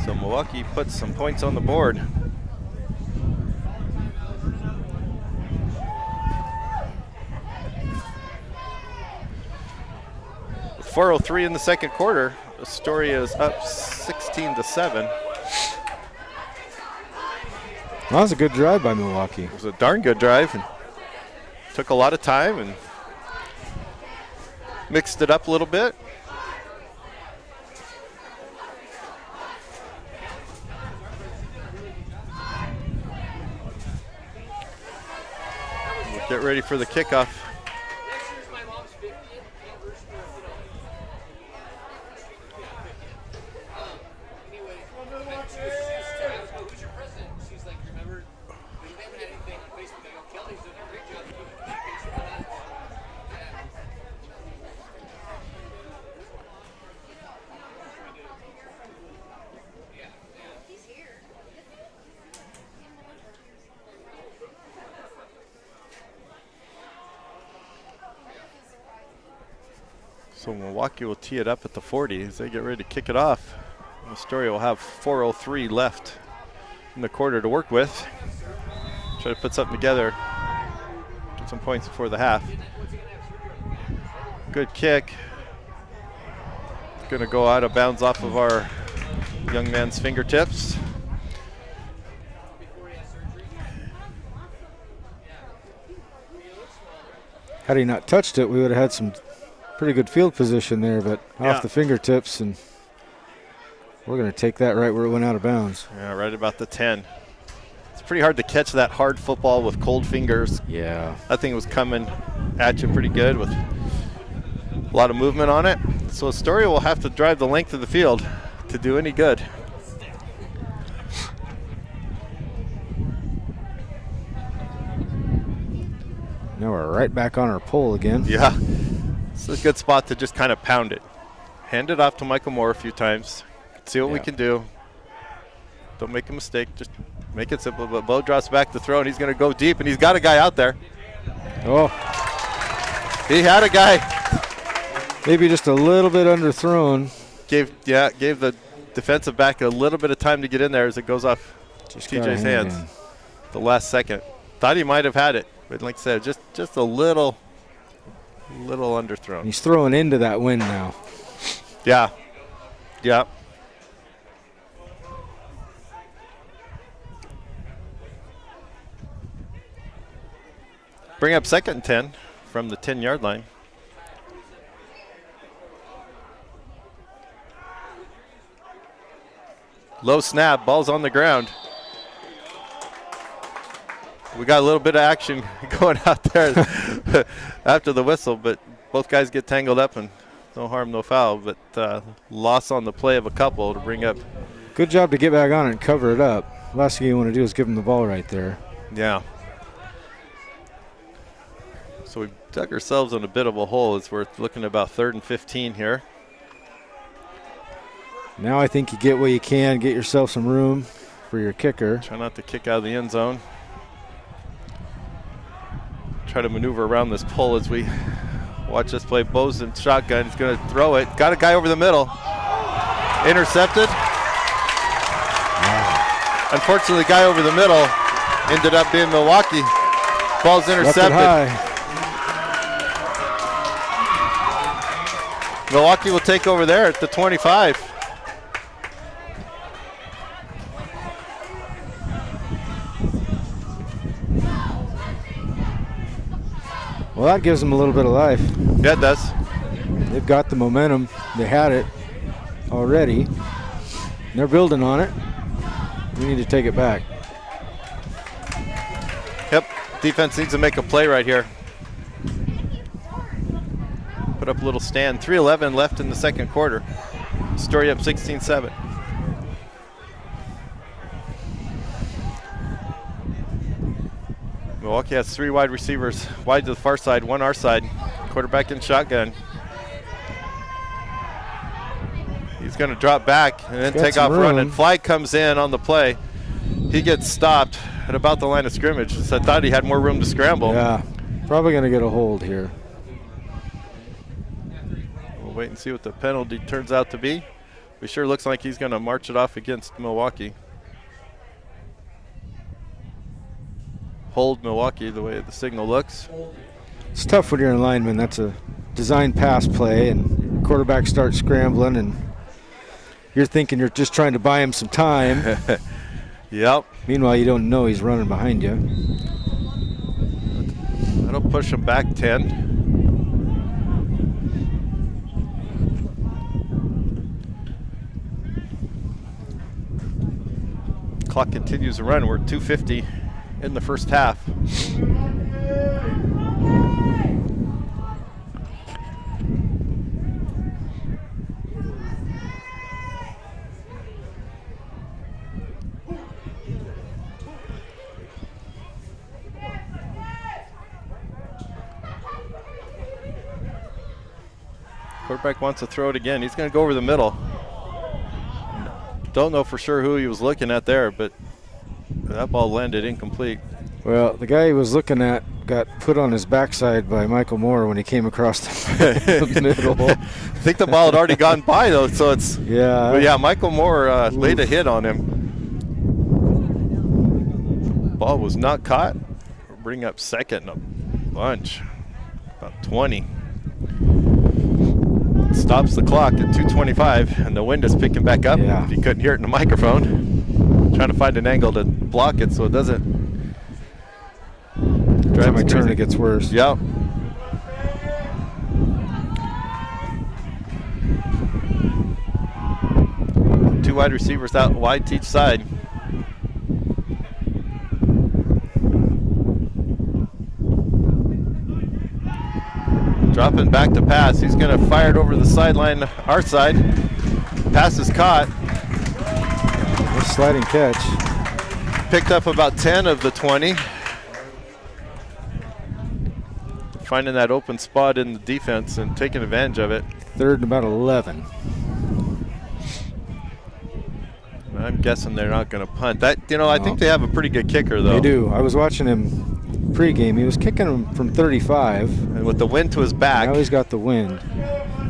So Milwaukee puts some points on the board. 4:03 in the second quarter. Astoria is up 16-7. That was a good drive by Milwaukee. It was a darn good drive and took a lot of time and mixed it up a little bit. We'll get ready for the kickoff. So Milwaukee will tee it up at the 40 as they get ready to kick it off. Astoria will have 4:03 left in the quarter to work with. Try to put something together, get some points before the half. Good kick. Going to go out of bounds off of our young man's fingertips. Had he not touched it, we would have had some pretty good field position there, but off the fingertips, and we're going to take that right where it went out of bounds. Yeah, right about the 10. It's pretty hard to catch that hard football with cold fingers. Yeah. That thing was coming at you pretty good with a lot of movement on it. So Astoria will have to drive the length of the field to do any good. Now we're right back on our pole again. Yeah. It's a good spot to just kind of pound it. Hand it off to Michael Moore a few times. See what we can do. Don't make a mistake. Just make it simple. But Bo drops back to throw, and he's going to go deep, and he's got a guy out there. Oh. He had a guy. Maybe just a little bit underthrown. Gave the defensive back a little bit of time to get in there as it goes off TJ's hands. The last second. Thought he might have had it, but like I said, just a little underthrown. He's throwing into that wind now. Yeah. Yeah. Bring up 2nd and 10 from the 10-yard line. Low snap, ball's on the ground. We got a little bit of action going out there after the whistle, but both guys get tangled up and no harm, no foul, but loss on the play of a couple to bring up. Good job to get back on it and cover it up. Last thing you want to do is give him the ball right there. Yeah. So we dug ourselves in a bit of a hole as we're looking at about 3rd and 15 here. Now I think you get what you can, get yourself some room for your kicker. Try not to kick out of the end zone. Try to maneuver around this pole as we watch this play. Bo's in shotgun. He's going to throw it. Got a guy over the middle. Intercepted. Wow. Unfortunately, the guy over the middle ended up being Milwaukee. Ball's intercepted. Milwaukee will take over there at the 25. Well, that gives them a little bit of life. Yeah, it does. They've got the momentum. They had it already. They're building on it. We need to take it back. Yep, defense needs to make a play right here. Put up a little stand. 3:11 left in the 2nd quarter. Astoria up 16-7. Milwaukee has 3 wide receivers, wide to the far side, 1 our side. Quarterback in shotgun. He's going to drop back and then take off running. Flag comes in on the play. He gets stopped at about the line of scrimmage. So I thought he had more room to scramble. Yeah, probably going to get a hold here. We'll wait and see what the penalty turns out to be. It sure looks like he's going to march it off against Milwaukee. Hold Milwaukee the way the signal looks. It's tough when you're in lineman. That's a designed pass play, and quarterback starts scrambling, and you're thinking you're just trying to buy him some time. Yep. Meanwhile, you don't know he's running behind you. That'll push him back 10. Clock continues to run. We're at 2:50 in the first half. Quarterback wants to throw it again. He's going to go over the middle. Don't know for sure who he was looking at there, but that ball landed incomplete. Well, the guy he was looking at got put on his backside by Michael Moore when he came across the middle. I think the ball had already gone by, though, so it's... Yeah. But yeah, Michael Moore laid a hit on him. Ball was not caught. We'll bring up 2nd and a bunch. About 20. Stops the clock at 2:25, and the wind is picking back up. Yeah. If you couldn't hear it in the microphone. Trying to find an angle to block it so it doesn't drive my turn, it gets worse. Yep. Two wide receivers out wide to each side. Dropping back to pass. He's going to fire it over the sideline, our side. Pass is caught. A sliding catch. Picked up about 10 of the 20. Finding that open spot in the defense and taking advantage of it. 3rd and about 11. I'm guessing they're not going to punt. That, I think they have a pretty good kicker, though. They do. I was watching him pregame. He was kicking him from 35. And with the wind to his back. Now he's got the wind.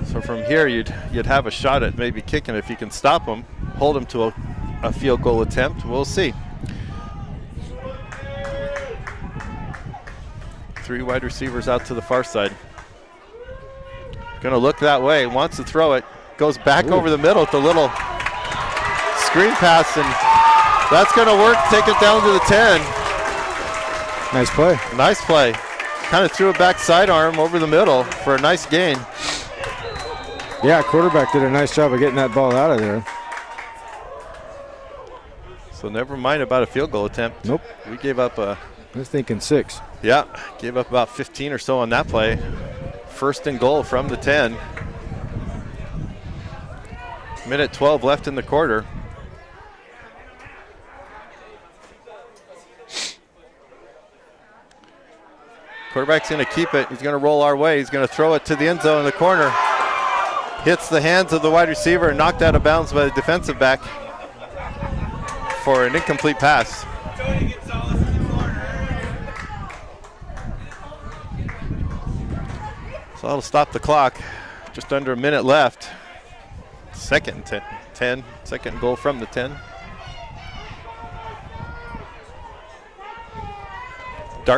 So from here, you'd have a shot at maybe kicking if you can stop him, hold him to a field goal attempt. We'll see. 3 wide receivers out to the far side. Going to look that way. Wants to throw it. Goes back over the middle with the little screen pass, and that's going to work. Take it down to the 10. Nice play. Nice play. Kind of threw a back sidearm over the middle for a nice gain. Yeah, quarterback did a nice job of getting that ball out of there. So never mind about a field goal attempt. Nope. We gave up I was thinking 6. Yeah, gave up about 15 or so on that play. 1st and goal from the 10. Minute 12 left in the quarter. Quarterback's going to keep it. He's going to roll our way. He's going to throw it to the end zone in the corner. Hits the hands of the wide receiver and knocked out of bounds by the defensive back for an incomplete pass. So that'll stop the clock. Just under a minute left. 2nd and 10. 2nd goal from the 10.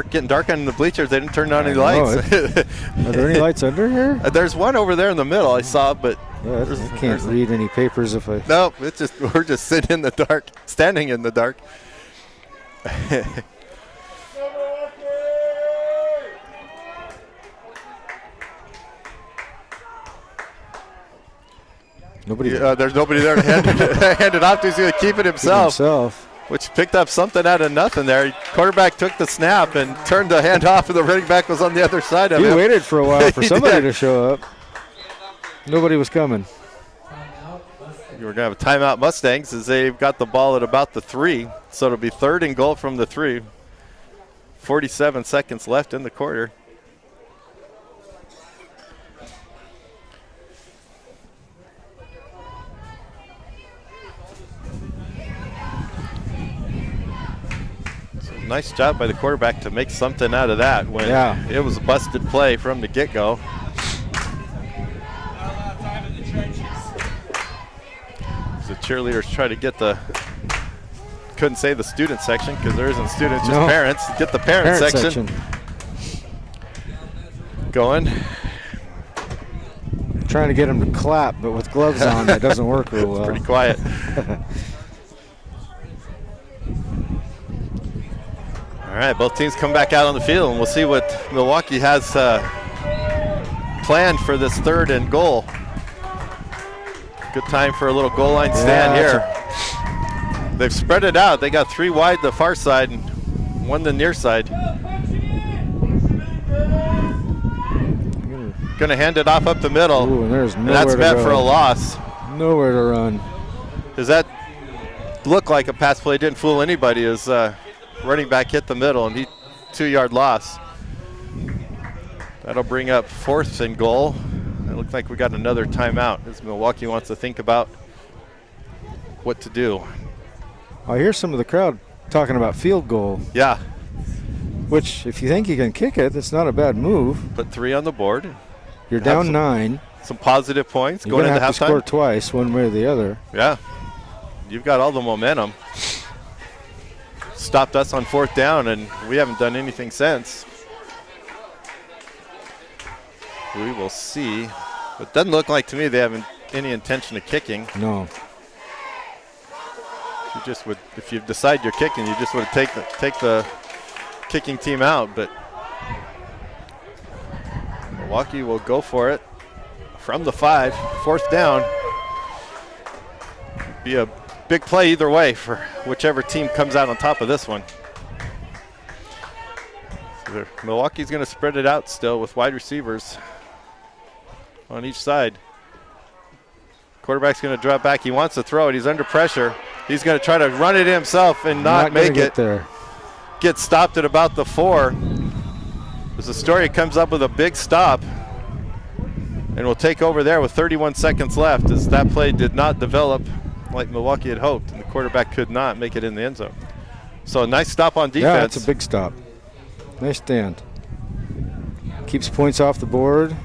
Getting dark on the bleachers. They didn't turn on any lights. Are there any lights under here? There's one over there in the middle I saw, but I can't read any papers if I. No, we're just sitting in the dark, standing in the dark. There's nobody there to hand it off to. He's going to keep it himself. Which picked up something out of nothing there. Quarterback took the snap and turned the hand off, and the running back was on the other side of him. He waited for a while for somebody to show up. Nobody was coming. We're going to have a timeout Mustangs as they've got the ball at about the 3. So it'll be 3rd and goal from the 3. 47 seconds left in the quarter. Nice job by the quarterback to make something out of that when it was a busted play from the get-go. The cheerleaders try to get couldn't say the student section because there isn't students, just parents. Get the parent section going. Trying to get them to clap, but with gloves on, that doesn't work real well. It's pretty quiet. All right, both teams come back out on the field, and we'll see what Milwaukee has planned for this 3rd and goal. Good time for a little goal line stand here. They've spread it out. They got 3 wide the far side and 1 the near side. Going to hand it off up the middle. Ooh, and that's meant for a loss. Nowhere to run. Does that look like a pass play? Didn't fool anybody as running back hit the middle, and 2-yard loss. That'll bring up 4th and goal. It looks like we got another timeout as Milwaukee wants to think about what to do. I hear some of the crowd talking about field goal. Yeah. Which, if you think you can kick it, it's not a bad move. Put 3 on the board. You're down 9. Some positive points You're going into have halftime. To score twice, one way or the other. Yeah. You've got all the momentum. Stopped us on 4th down, and we haven't done anything since. We will see. It doesn't look like to me they have any intention of kicking. No. If you decide you're kicking, you just would take the kicking team out. But Milwaukee will go for it from the 5, 4th down. Be a big play either way for whichever team comes out on top of this one. So Milwaukee's going to spread it out still with wide receivers on each side. Quarterback's going to drop back. He wants to throw it. He's under pressure. He's going to try to run it himself and not make it. Get stopped at about the 4. As Astoria comes up with a big stop. And we'll take over there with 31 seconds left, as that play did not develop like Milwaukee had hoped, and the quarterback could not make it in the end zone. So a nice stop on defense. Yeah, it's a big stop. Nice stand. Keeps points off the board.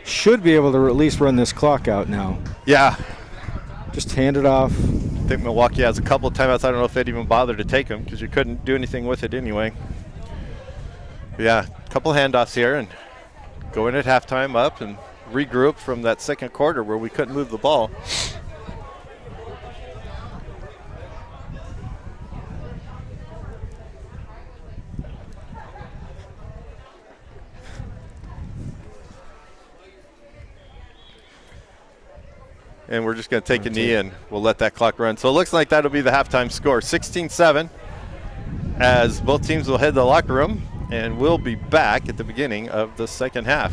Should be able to at least run this clock out now. Yeah. Just hand it off. I think Milwaukee has a couple of timeouts. I don't know if they'd even bother to take them because you couldn't do anything with it anyway. But yeah, a couple handoffs here and go in at halftime up and regroup from that second quarter where we couldn't move the ball. And we're just going to take a knee and we'll let that clock run. So it looks like that'll be the halftime score, 16-7, as both teams will head to the locker room, and we'll be back at the beginning of the second half.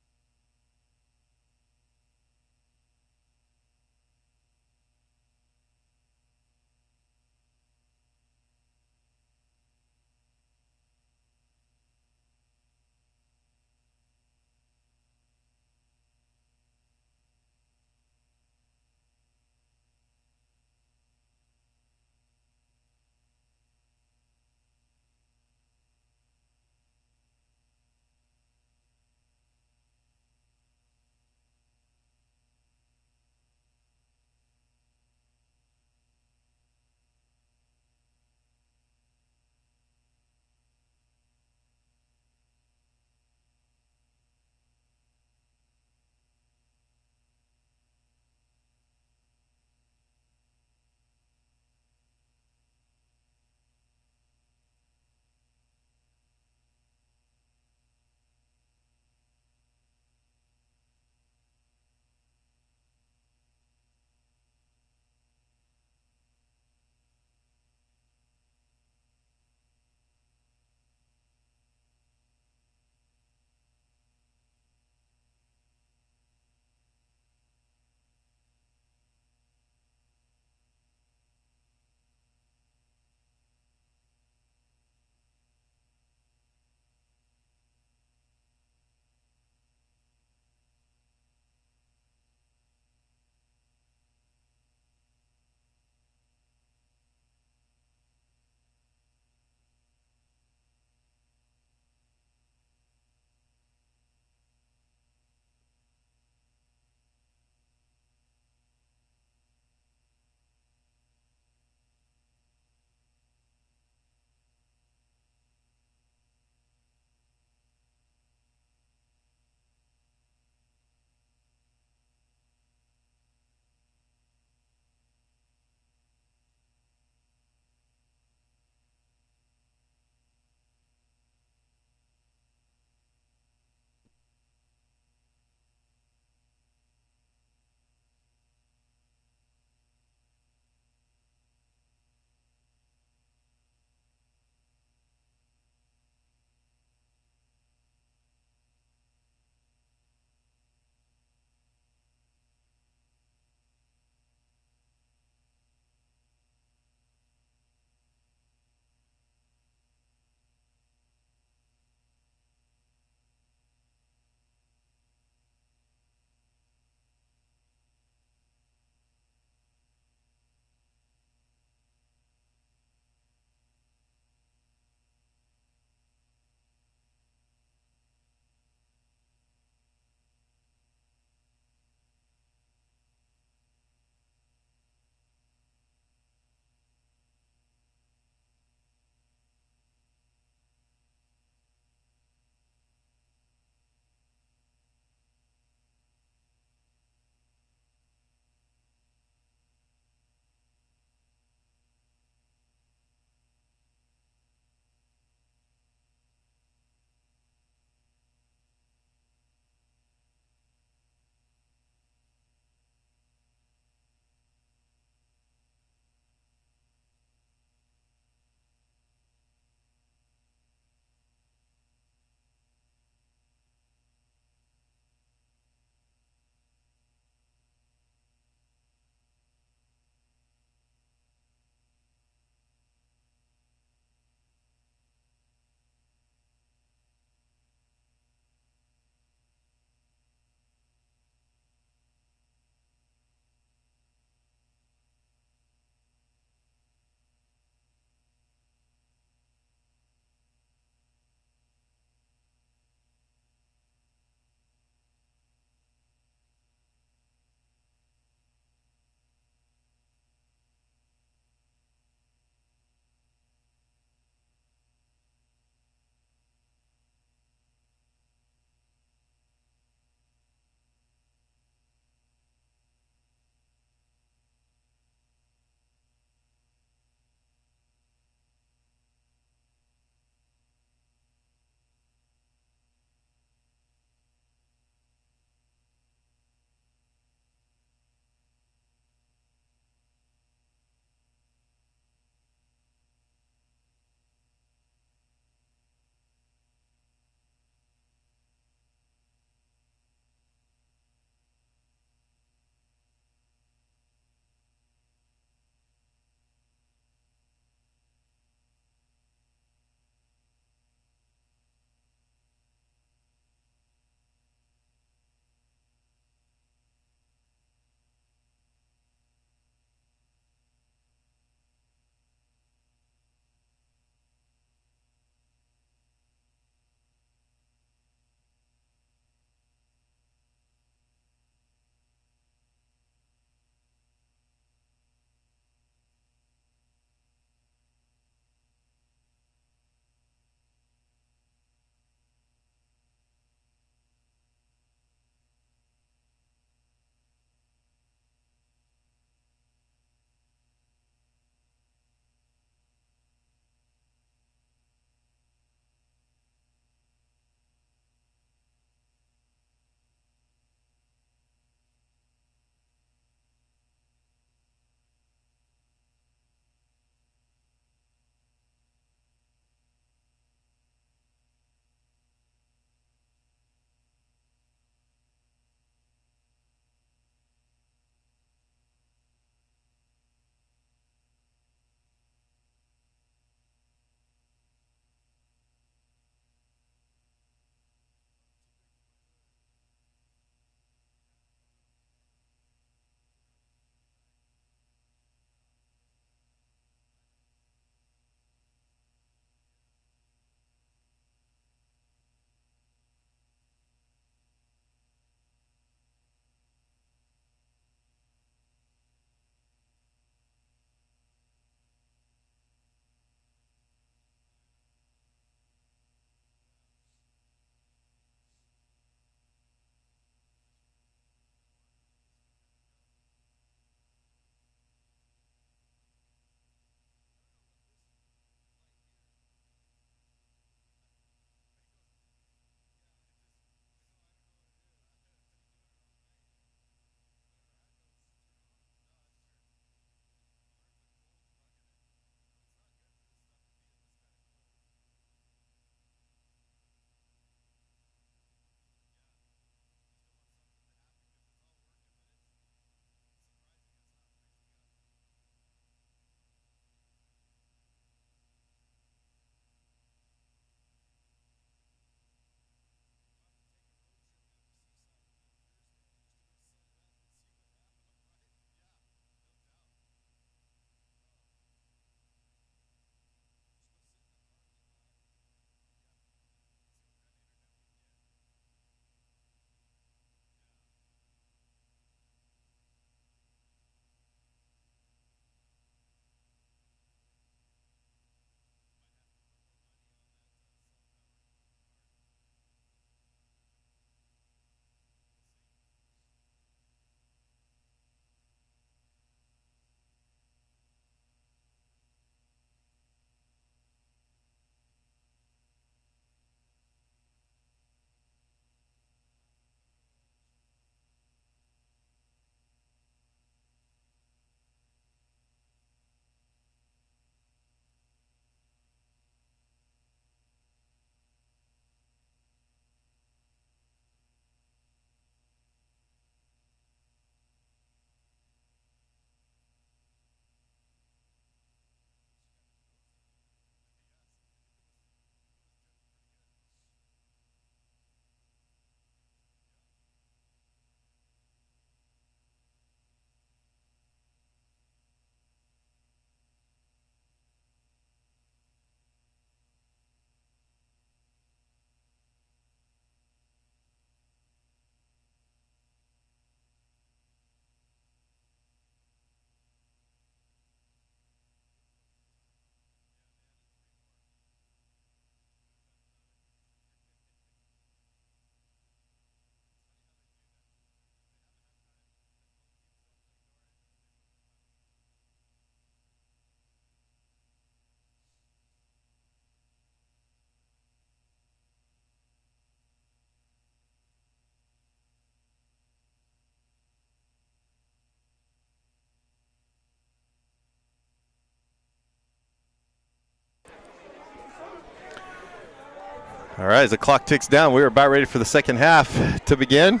All right, as the clock ticks down, we're about ready for the second half to begin.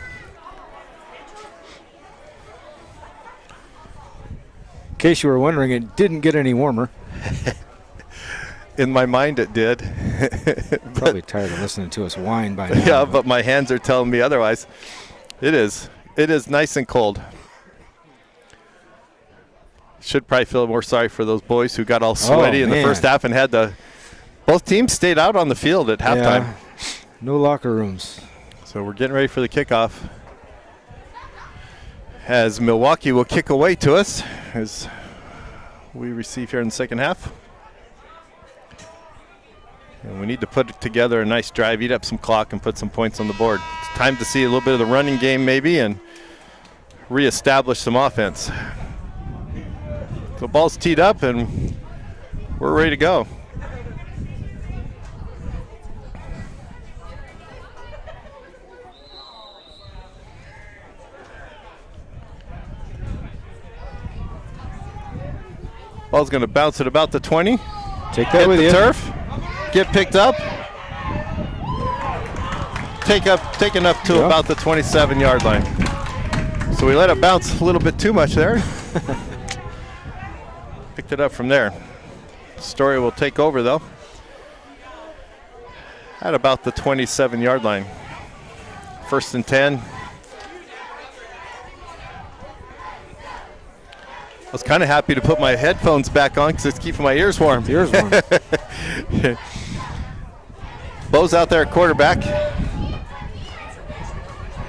In case you were wondering, it didn't get any warmer. In my mind, it did. Probably tired of listening to us whine by now. Yeah, but my hands are telling me otherwise. It is. It is nice and cold. Should probably feel more sorry for those boys who got all sweaty in the first half and had to. Both teams stayed out on the field at halftime. Yeah, no locker rooms. So we're getting ready for the kickoff. As Milwaukee will kick away to us as we receive here in the second half. And we need to put together a nice drive, eat up some clock, and put some points on the board. It's time to see a little bit of the running game maybe and reestablish some offense. The ball's teed up and we're ready to go. Ball's going to bounce at about the 20. Take that with you. Turf. Get picked up. Taken up to about the 27-yard line. So we let it bounce a little bit too much there. Picked it up from there. Astoria will take over though. At about the 27-yard line. 1st and 10. I was kind of happy to put my headphones back on because it's keeping my ears warm. Ears warm. Bo's out there at quarterback.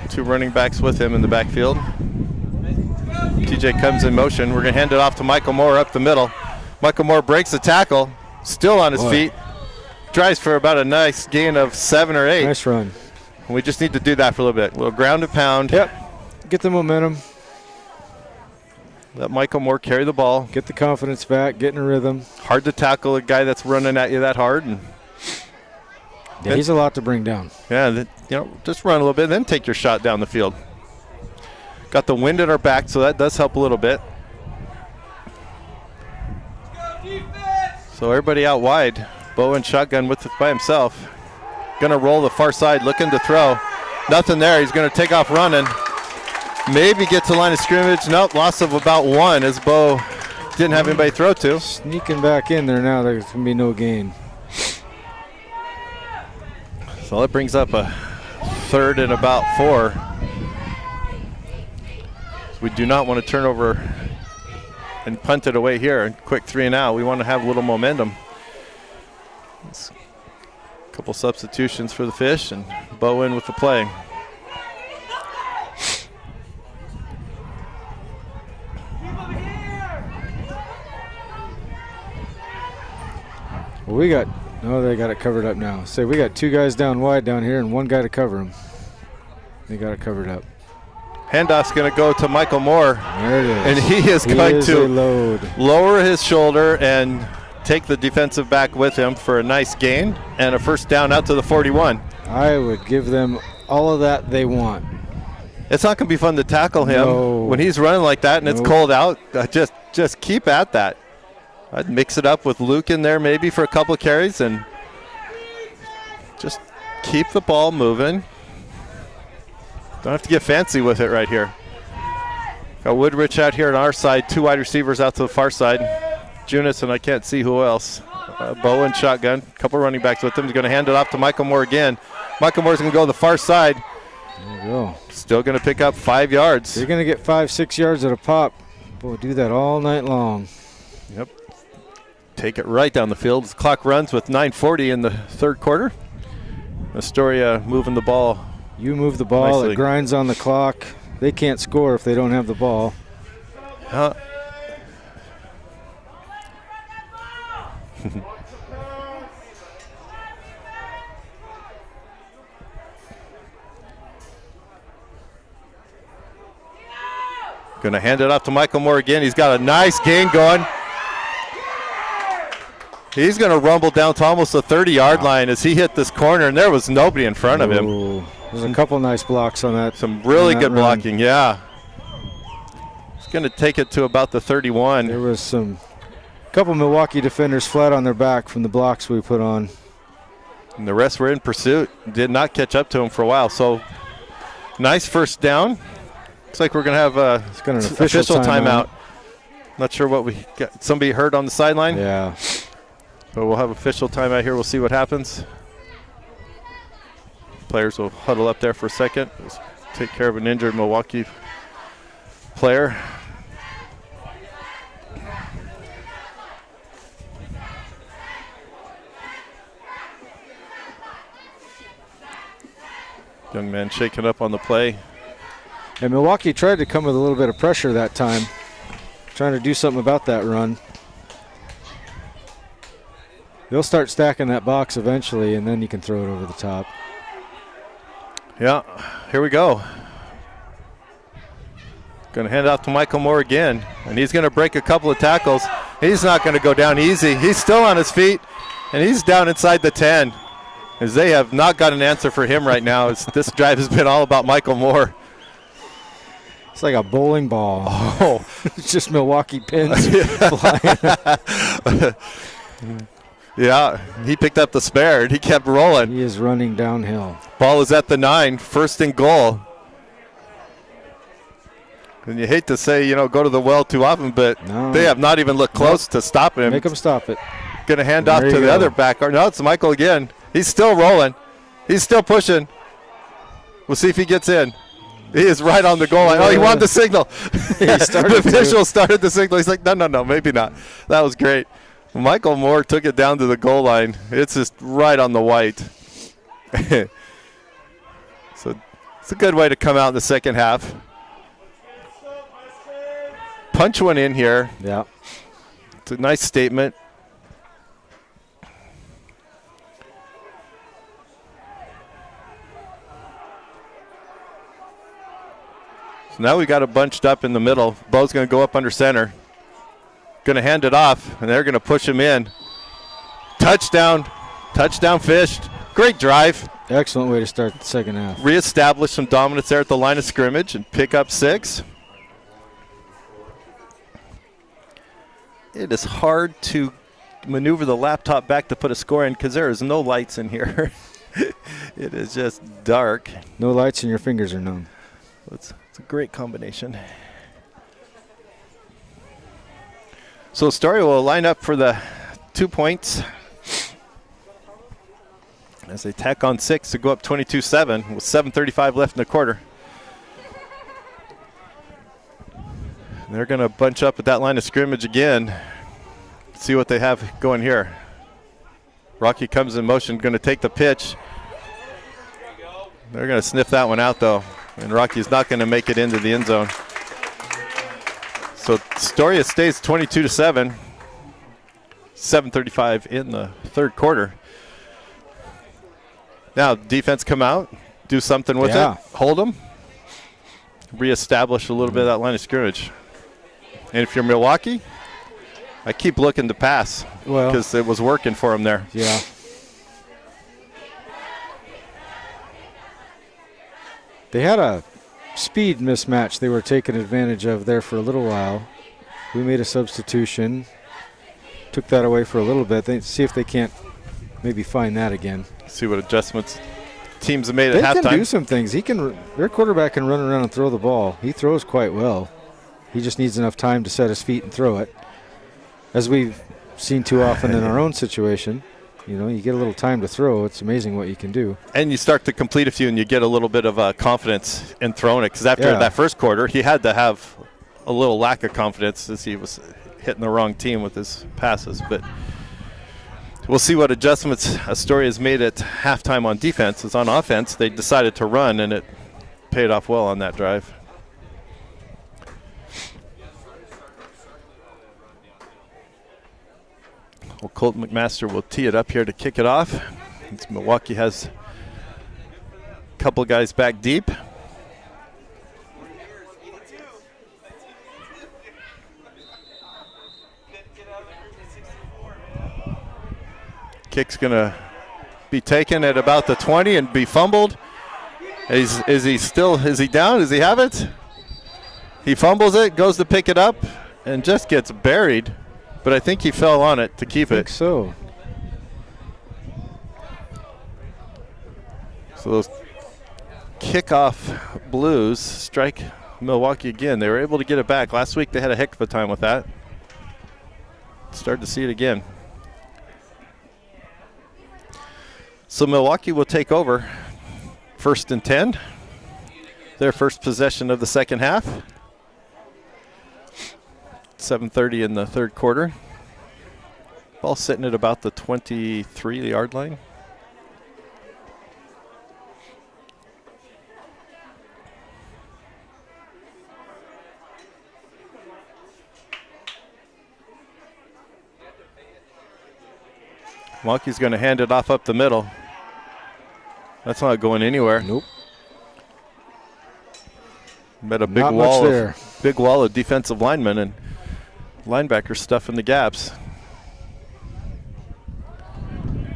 2 running backs with him in the backfield. TJ comes in motion. We're going to hand it off to Michael Moore up the middle. Michael Moore breaks the tackle, still on his feet. Drives for about a nice gain of 7 or 8. Nice run. And we just need to do that for a little bit. A little ground and pound. Yep. Get the momentum. Let Michael Moore carry the ball. Get the confidence back, get in a rhythm. Hard to tackle a guy that's running at you that hard. And yeah, he's a lot to bring down. Yeah, just run a little bit, then take your shot down the field. Got the wind at our back, so that does help a little bit. So everybody out wide. Bo in shotgun by himself. Going to roll the far side, looking to throw. Nothing there. He's going to take off running. Maybe get to line of scrimmage. Nope, loss of about 1 as Bo didn't have anybody to throw to. Sneaking back in there now, there's going to be no gain. So that brings up a 3rd and about 4. We do not want to turn over and punt it away here. Quick 3 and out. We want to have a little momentum. A couple substitutions for the Fish and Bo in with the play. Well, they got it covered up now. So we got 2 guys down wide down here and 1 guy to cover him. They got it covered up. Handoff's going to go to Michael Moore. There it is. And he is going to lower his shoulder and take the defensive back with him for a nice gain and a 1st down out to the 41. I would give them all of that they want. It's not going to be fun to tackle him when he's running like that and it's cold out. Just keep at that. I'd mix it up with Luke in there maybe for a couple of carries and just keep the ball moving. Don't have to get fancy with it right here. Got Woodrich out here on our side, 2 wide receivers out to the far side. Junis and I can't see who else. Bo in shotgun, a couple running backs with him. He's going to hand it off to Michael Moore again. Michael Moore's going to go to the far side. There you go. Still going to pick up 5 yards. You're going to get 5-6 yards at a pop. Boy, do that all night long. Yep. Take it right down the field. The clock runs with 9:40 in the 3rd quarter. Astoria moving the ball. You move the ball, nicely. It grinds on the clock. They can't score if they don't have the ball. Going to hand it off to Michael Moore again. He's got a nice gain going. He's going to rumble down to almost the 30-yard line as he hit this corner, and there was nobody in front of him. There's a couple nice blocks on that. Some really good blocking, yeah. He's going to take it to about the 31. There was a couple Milwaukee defenders flat on their back from the blocks we put on. And the rest were in pursuit. Did not catch up to him for a while. So nice first down. Looks like we're going to have an official timeout. Not sure what we got. Somebody hurt on the sideline? Yeah. But we'll have official timeout here. We'll see what happens. Players will huddle up there for a second. We'll take care of an injured Milwaukee player. Young man shaking up on the play. And Milwaukee tried to come with a little bit of pressure that time, trying to do something about that run. They'll start stacking that box eventually, and then you can throw it over the top. Yeah, here we go. Going to hand it off to Michael Moore again, and he's going to break a couple of tackles. He's not going to go down easy. He's still on his feet, and he's down inside the 10. As they have not got an answer for him right now. This drive has been all about Michael Moore. It's like a bowling ball. Oh. It's just Milwaukee pins flying. Yeah, he picked up the spare and he kept rolling. He is running downhill. Ball is at the 9, first and goal. And you hate to say, go to the well too often, but they have not even looked close to stopping him. Make him stop it. Going to hand off to the other back. No, it's Michael again. He's still rolling. He's still pushing. We'll see if he gets in. He is right on the goal line. Oh, he wanted the signal. The official started the signal. He's like, no, maybe not. That was great. Michael Moore took it down to the goal line. It's just right on the white. So it's a good way to come out in the second half. Punch one in here. Yeah. It's a nice statement. So now we got it bunched up in the middle. Bo's going to go up under center. Going to hand it off, and they're going to push him in. Touchdown. Touchdown fished. Great drive. Excellent way to start the second half. Reestablish some dominance there at the line of scrimmage and pick up 6. It is hard to maneuver the laptop back to put a score in because there is no lights in here. It is just dark. No lights and your fingers are numb. It's a great combination. So Astoria will line up for the 2 points as they tack on 6 to go up 22-7 with 7:35 left in the quarter. And they're going to bunch up at that line of scrimmage again. See what they have going here. Rocky comes in motion, going to take the pitch. They're going to sniff that one out, though. And Rocky's not going to make it into the end zone. So Astoria stays 22-7. 7:35 in the third quarter. Now defense come out, do something with it, hold them, reestablish a little bit of that line of scrimmage. And if you're Milwaukee, I keep looking to pass because it was working for them there. Yeah. They had a speed mismatch they were taking advantage of there for a little while. We made a substitution, took that away for a little bit. They see if they can't maybe find that again. See what adjustments teams have made at halftime. They can do some things. Their quarterback can run around and throw the ball. He throws quite well. He just needs enough time to set his feet and throw it. As we've seen too often in our own situation, you get a little time to throw. It's amazing what you can do. And you start to complete a few and you get a little bit of confidence in throwing it. Because after that first quarter, he had to have a little lack of confidence as he was hitting the wrong team with his passes. But we'll see what adjustments Astoria has made at halftime on defense. As on offense, they decided to run, and it paid off well on that drive. Well, Colton McMaster will tee it up here to kick it off. Milwaukee has a couple guys back deep. Kick's going to be taken at about the 20 and be fumbled. Is he down? Does he have it? He fumbles it, goes to pick it up, and just gets buried. But I think he fell on it to keep it. I think so. So those Kickoff Blues strike Milwaukee again. They were able to get it back. Last week they had a heck of a time with that. Started to see it again. So Milwaukee will take over 1st and 10. Their first possession of the second half. 7:30 in the third quarter. Ball sitting at about the 23-yard line. Milwaukee's going to hand it off up the middle. That's not going anywhere. Nope. Met a big wall of defensive linemen and linebackers stuffing the gaps.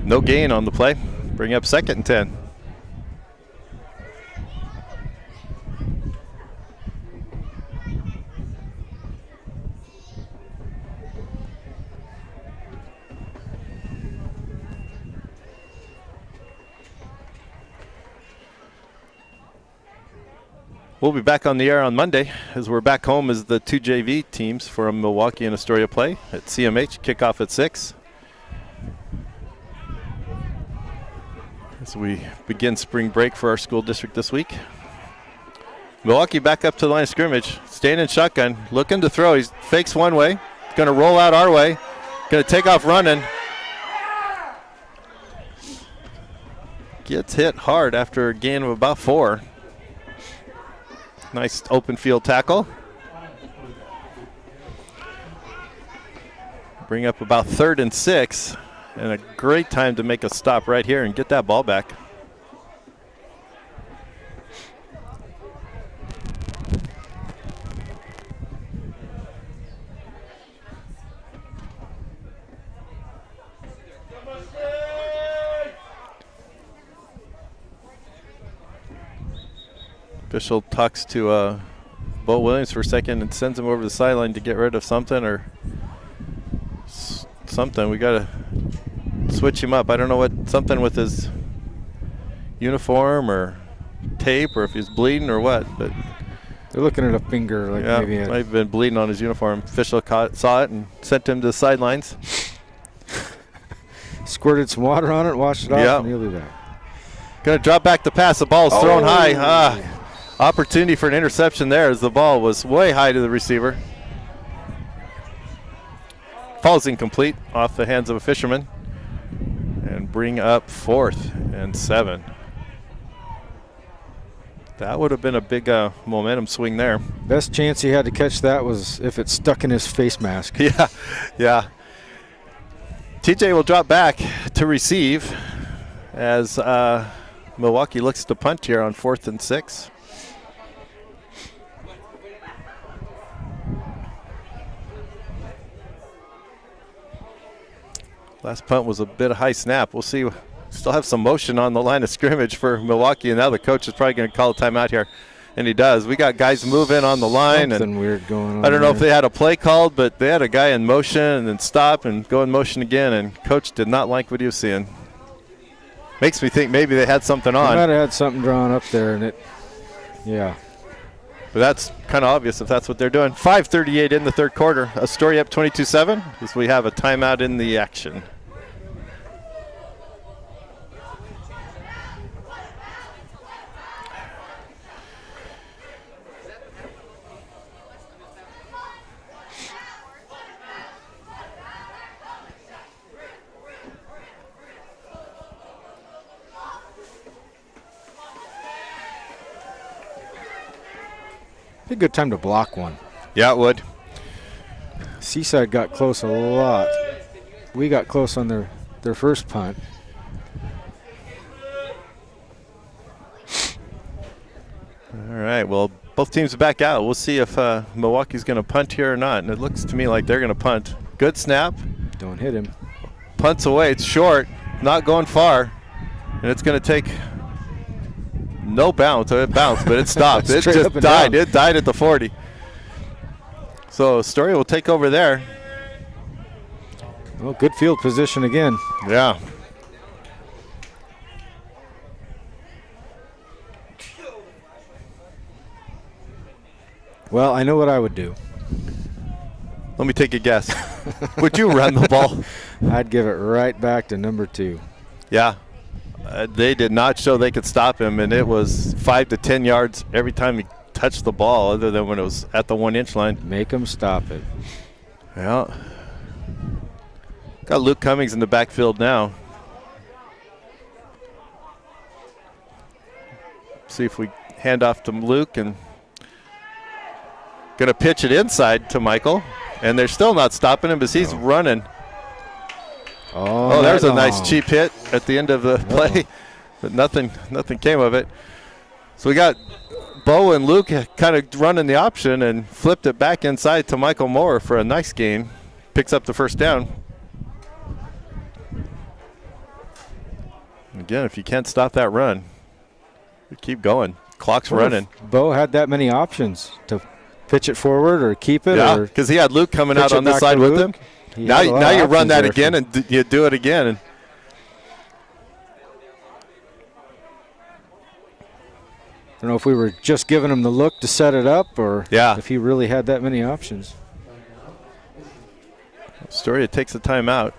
No gain on the play. Bring up 2nd and 10. We'll be back on the air on Monday as we're back home as the 2 JV teams from Milwaukee and Astoria play at CMH. Kickoff at 6. As we begin spring break for our school district this week. Milwaukee back up to the line of scrimmage. Staying in shotgun. Looking to throw. He fakes one way. Going to roll out our way. Going to take off running. Gets hit hard after a gain of about 4. Nice open field tackle. Bring up about 3rd and 6. And a great time to make a stop right here and get that ball back. Official talks to Bo Williams for a second and sends him over the sideline to get rid of something or something. We got to switch him up. I don't know what, something with his uniform or tape or if he's bleeding or what, but they're looking at a finger, like maybe might have been bleeding on his uniform. Official saw it and sent him to the sidelines. Squirted some water on it, washed it off, and he'll do that. Going to drop back the pass. The ball is thrown high. Opportunity for an interception there as the ball was way high to the receiver. Falls incomplete off the hands of a fisherman. And bring up 4th and 7. That would have been a big momentum swing there. Best chance he had to catch that was if it stuck in his face mask. Yeah. TJ will drop back to receive as Milwaukee looks to punt here on 4th and 6. Last punt was a bit of high snap. We'll see. Still have some motion on the line of scrimmage for Milwaukee, and now the coach is probably going to call a timeout here, and he does. We got guys moving on the line. Something weird going on. I don't know if they had a play called, but they had a guy in motion and then stop and go in motion again, and coach did not like what he was seeing. Makes me think maybe they had something on. They might have had something drawn up there, and But that's kind of obvious if that's what they're doing. 5:38 in the third quarter. Astoria up 22-7 as we have a timeout in the action. a good time to block one. Yeah, it would. Seaside got close a lot. We got close on their first punt. All right, well, both teams are back out. We'll see if Milwaukee's going to punt here or not. And it looks to me like they're going to punt. Good snap. Don't hit him. Punts away. It's short, not going far. And it's going to take no bounce. It bounced, but it stopped. It just died. Down. It died at the 40. So Astoria will take over there. Well, good field position again. Yeah. Well, I know what I would do. Let me take a guess. Would you run the ball? I'd give it right back to number 2. Yeah. They did not show they could stop him, and it was 5 to 10 yards every time he touched the ball, other than when it was at the 1-inch line. Make him stop it. Yeah. Got Luke Cummings in the backfield now. See if we hand off to Luke, and going to pitch it inside to Michael, and they're still not stopping him as he's running. Oh, there's a nice cheap hit at the end of the play, but nothing came of it. So we got Bo and Luke kind of running the option and flipped it back inside to Michael Moore for a nice gain. Picks up the first down. Again, if you can't stop that run, you keep going. Clock's running. Bo had that many options to pitch it forward or keep it. Yeah, because he had Luke coming out on this side with him. Now you run that again and you do it again. And I don't know if we were just giving him the look to set it up or if he really had that many options. Astoria takes a timeout.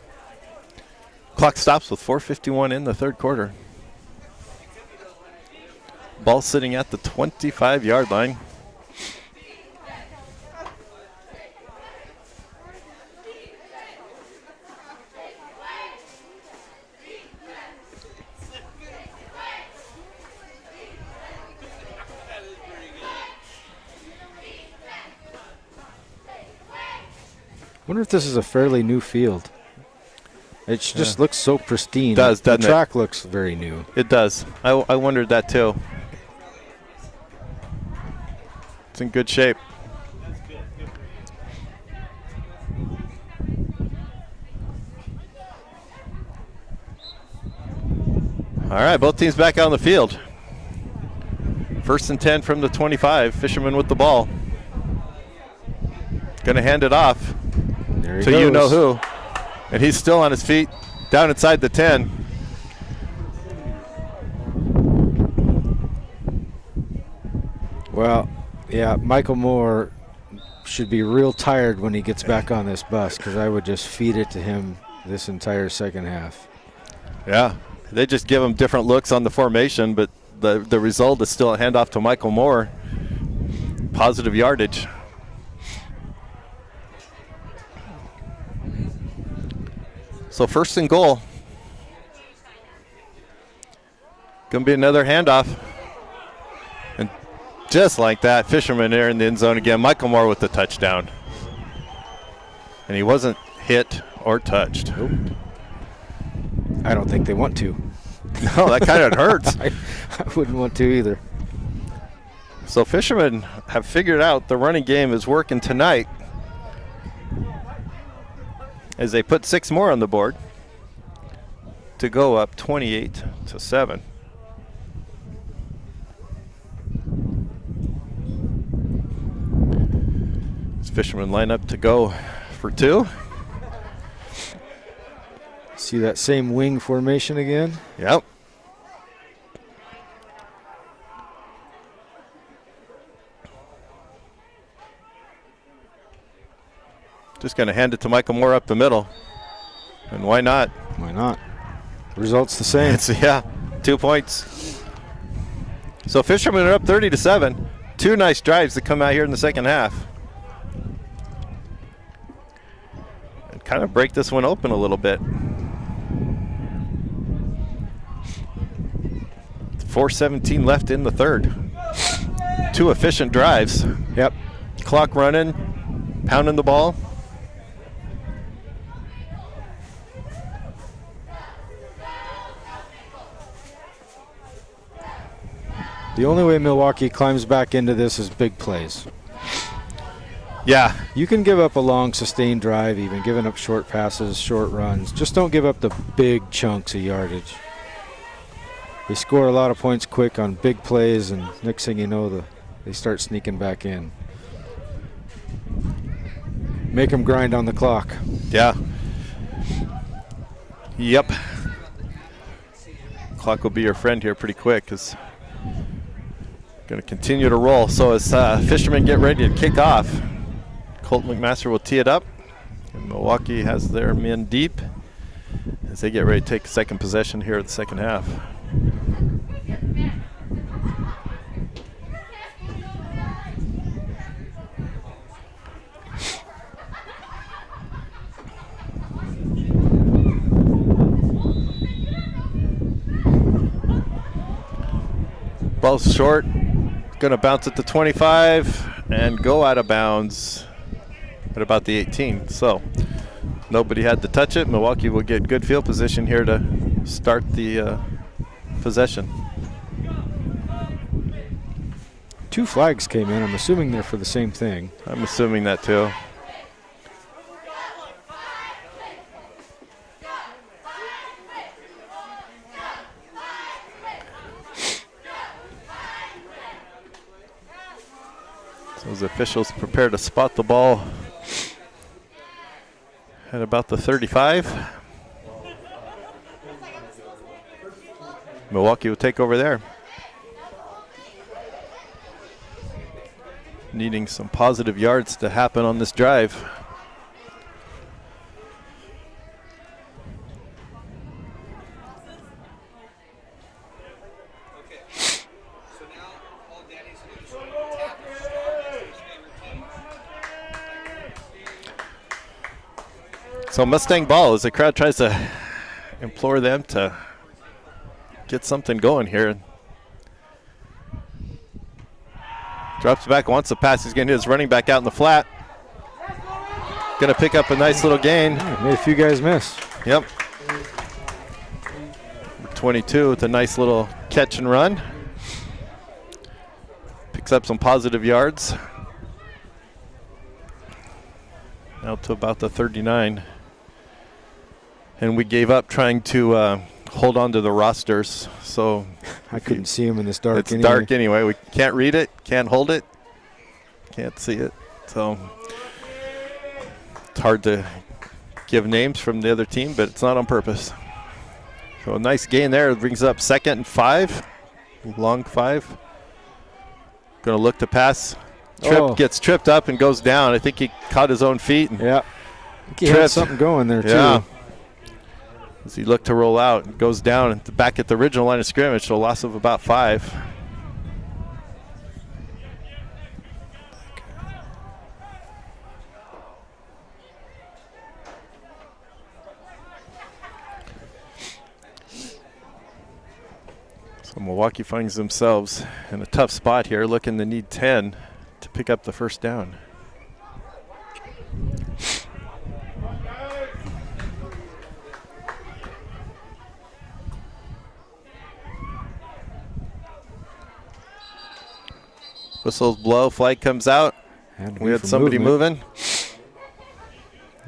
Clock stops with 4:51 in the third quarter. Ball sitting at the 25-yard line. I wonder if this is a fairly new field. It just looks so pristine. It does, doesn't it? The track looks very new. It does. I wondered that too. It's in good shape. All right, both teams back out on the field. 1st and 10 from the 25. Fisherman with the ball. Going to hand it off to you know who. And he's still on his feet, down inside the 10. Well, yeah, Michael Moore should be real tired when he gets back on this bus, because I would just feed it to him this entire second half. Yeah, they just give him different looks on the formation, but the result is still a handoff to Michael Moore. Positive yardage. So 1st and goal. Going to be another handoff. And just like that, Fisherman there in the end zone again. Michael Moore with the touchdown. And he wasn't hit or touched. Nope. I don't think they want to. No, that kind of hurts. I wouldn't want to either. So Fishermen have figured out the running game is working tonight, as they put 6 more on the board to go up 28-7. As Fishermen line up to go for 2. See that same wing formation again? Yep. Just going to hand it to Michael Moore up the middle. And why not? Why not? Results the same. 2 points. So Fishermen are up 30-7. 2 nice drives that come out here in the second half. And kind of break this one open a little bit. 4:17 left in the third. 2 efficient drives. Yep. Clock running, pounding the ball. The only way Milwaukee climbs back into this is big plays. Yeah. You can give up a long, sustained drive, even giving up short passes, short runs. Just don't give up the big chunks of yardage. They score a lot of points quick on big plays, and next thing you know, they start sneaking back in. Make them grind on the clock. Yeah. Yep. Clock will be your friend here pretty quick, because Going to continue to roll. So as Fishermen get ready to kick off, Colton McMaster will tee it up. And Milwaukee has their men deep as they get ready to take second possession here in the second half. Ball's short, going to bounce at the 25 and go out of bounds at about the 18. So nobody had to touch it. Milwaukee will get good field position here to start the possession. 2 flags came in. I'm assuming they're for the same thing. I'm assuming that too. Those officials prepare to spot the ball at about the 35. Milwaukee will take over there. Needing some positive yards to happen on this drive. So Mustang ball as the crowd tries to implore them to get something going here. Drops back, wants the pass. He's going to do his running back out in the flat. Going to pick up a nice little gain. Yeah, made a few guys miss. Yep. 22 with a nice little catch and run. Picks up some positive yards. Now to about the 39. And we gave up trying to hold on to the rosters. So I couldn't see him in this dark. It's dark anyway. We can't read it, can't hold it, can't see it. So it's hard to give names from the other team, but it's not on purpose. So a nice gain there. It brings up 2nd and 5, long 5. Going to look to pass. Gets tripped up and goes down. I think he caught his own feet. And yeah, I think he had something going there too. Yeah. As he looked to roll out, and goes down and back at the original line of scrimmage, so a loss of about 5. So Milwaukee finds themselves in a tough spot here, looking to need 10 to pick up the first down. Whistles blow, flag comes out. We had somebody moving.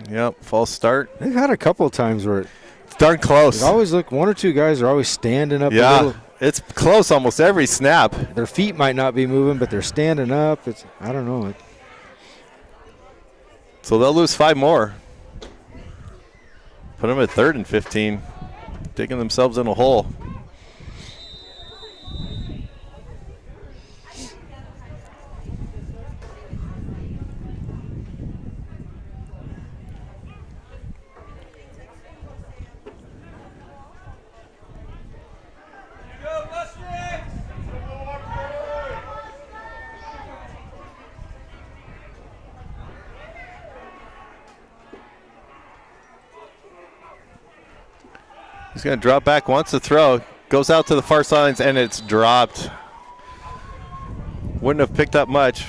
Yep, false start. They've had a couple of times where it's darn close. It always look, 1 or 2 guys are always standing up. Yeah, a little. It's close almost every snap. Their feet might not be moving, but they're standing up. I don't know. So they'll lose 5 more. Put them at 3rd and 15, digging themselves in a hole. He's going to drop back, wants to throw, goes out to the far sidelines, and it's dropped. Wouldn't have picked up much.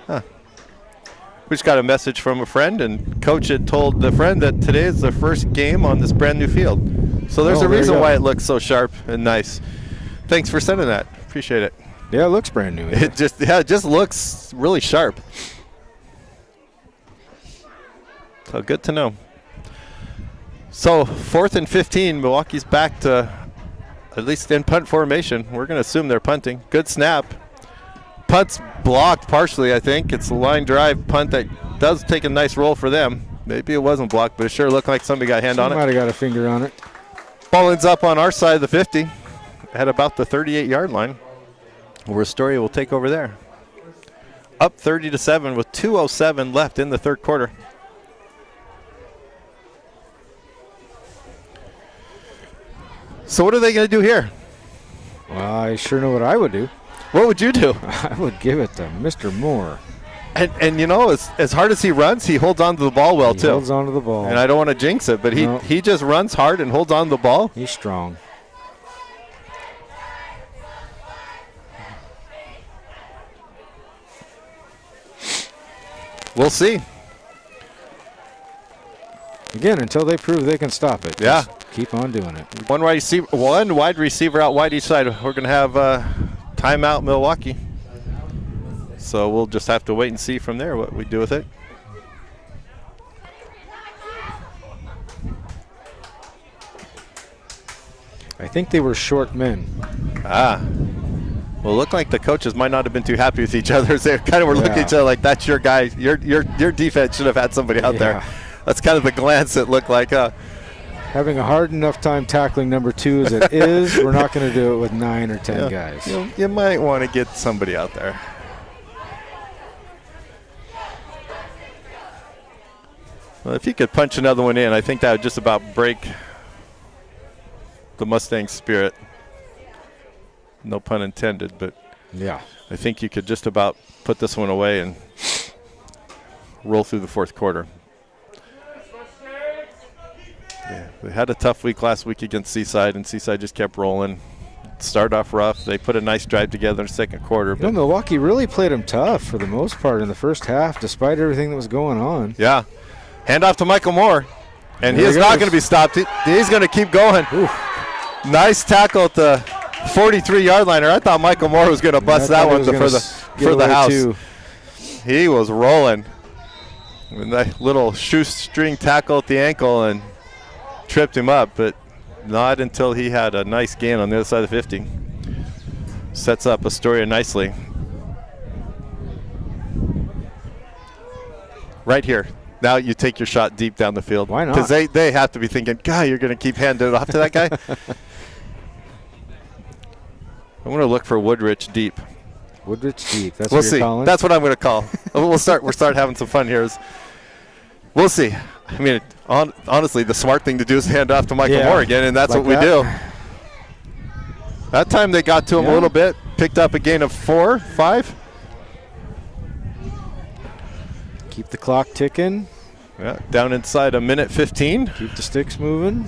Huh. We just got a message from a friend, and Coach had told the friend that today is the first game on this brand new field. So there's a reason why it looks so sharp and nice. Thanks for sending that. Appreciate it. Yeah, it looks brand new. It just looks really sharp. So good to know. So 4th and 15, Milwaukee's back to at least in punt formation. We're going to assume they're punting. Good snap. Punt's blocked partially, I think. It's a line drive punt that does take a nice roll for them. Maybe it wasn't blocked, but it sure looked like somebody got a hand on it. Might have got a finger on it. Ball ends up on our side of the 50 at about the 38-yard line, where Astoria will take over there. Up 30-7 with 2:07 left in the third quarter. So what are they going to do here? Well, I sure know what I would do. What would you do? I would give it to Mr. Moore. And you know, as hard as he runs, he holds on to the ball well, too. He holds on to the ball. And I don't want to jinx it, but he just runs hard and holds on to the ball. He's strong. We'll see. Again, until they prove they can stop it. Yeah. Just keep on doing it. One wide receiver out wide each side. We're going to have timeout Milwaukee. So we'll just have to wait and see from there what we do with it. I think they were short men. Well, it looked like the coaches might not have been too happy with each other. They kind of were looking at each other like, that's your guy. Your defense should have had somebody out there. That's kind of the glance it looked like. Having a hard enough time tackling number 2 as it is, we're not going to do it with 9 or 10 guys. You might want to get somebody out there. Well, if he could punch another one in, I think that would just about break the Mustang spirit. No pun intended, but yeah, I think you could just about put this one away and roll through the fourth quarter. Yeah, we had a tough week last week against Seaside, and Seaside just kept rolling. Started off rough. They put a nice drive together in the second quarter. But Milwaukee really played them tough for the most part in the first half, despite everything that was going on. Yeah. Hand off to Michael Moore, and he is not going to be stopped. He's going to keep going. Oof. Nice tackle at the 43-yard line. I thought Michael Moore was going to bust that one for the house. Too. He was rolling. That little shoestring tackle at the ankle and tripped him up, but not until he had a nice gain on the other side of the 50. Sets up Astoria nicely. Right here. Now you take your shot deep down the field. Why not? Because they have to be thinking, God, you're going to keep handing it off to that guy? I want to look for Woodrich deep. Woodrich deep. That's what you're calling? That's what I'm going to call. We'll start having some fun here. We'll see. I mean, honestly, the smart thing to do is hand off to Michael Moore again, and that's like what we do. That time they got to him a little bit, picked up a gain of 4, 5. Keep the clock ticking. Yeah, down inside a minute 15. Keep the sticks moving.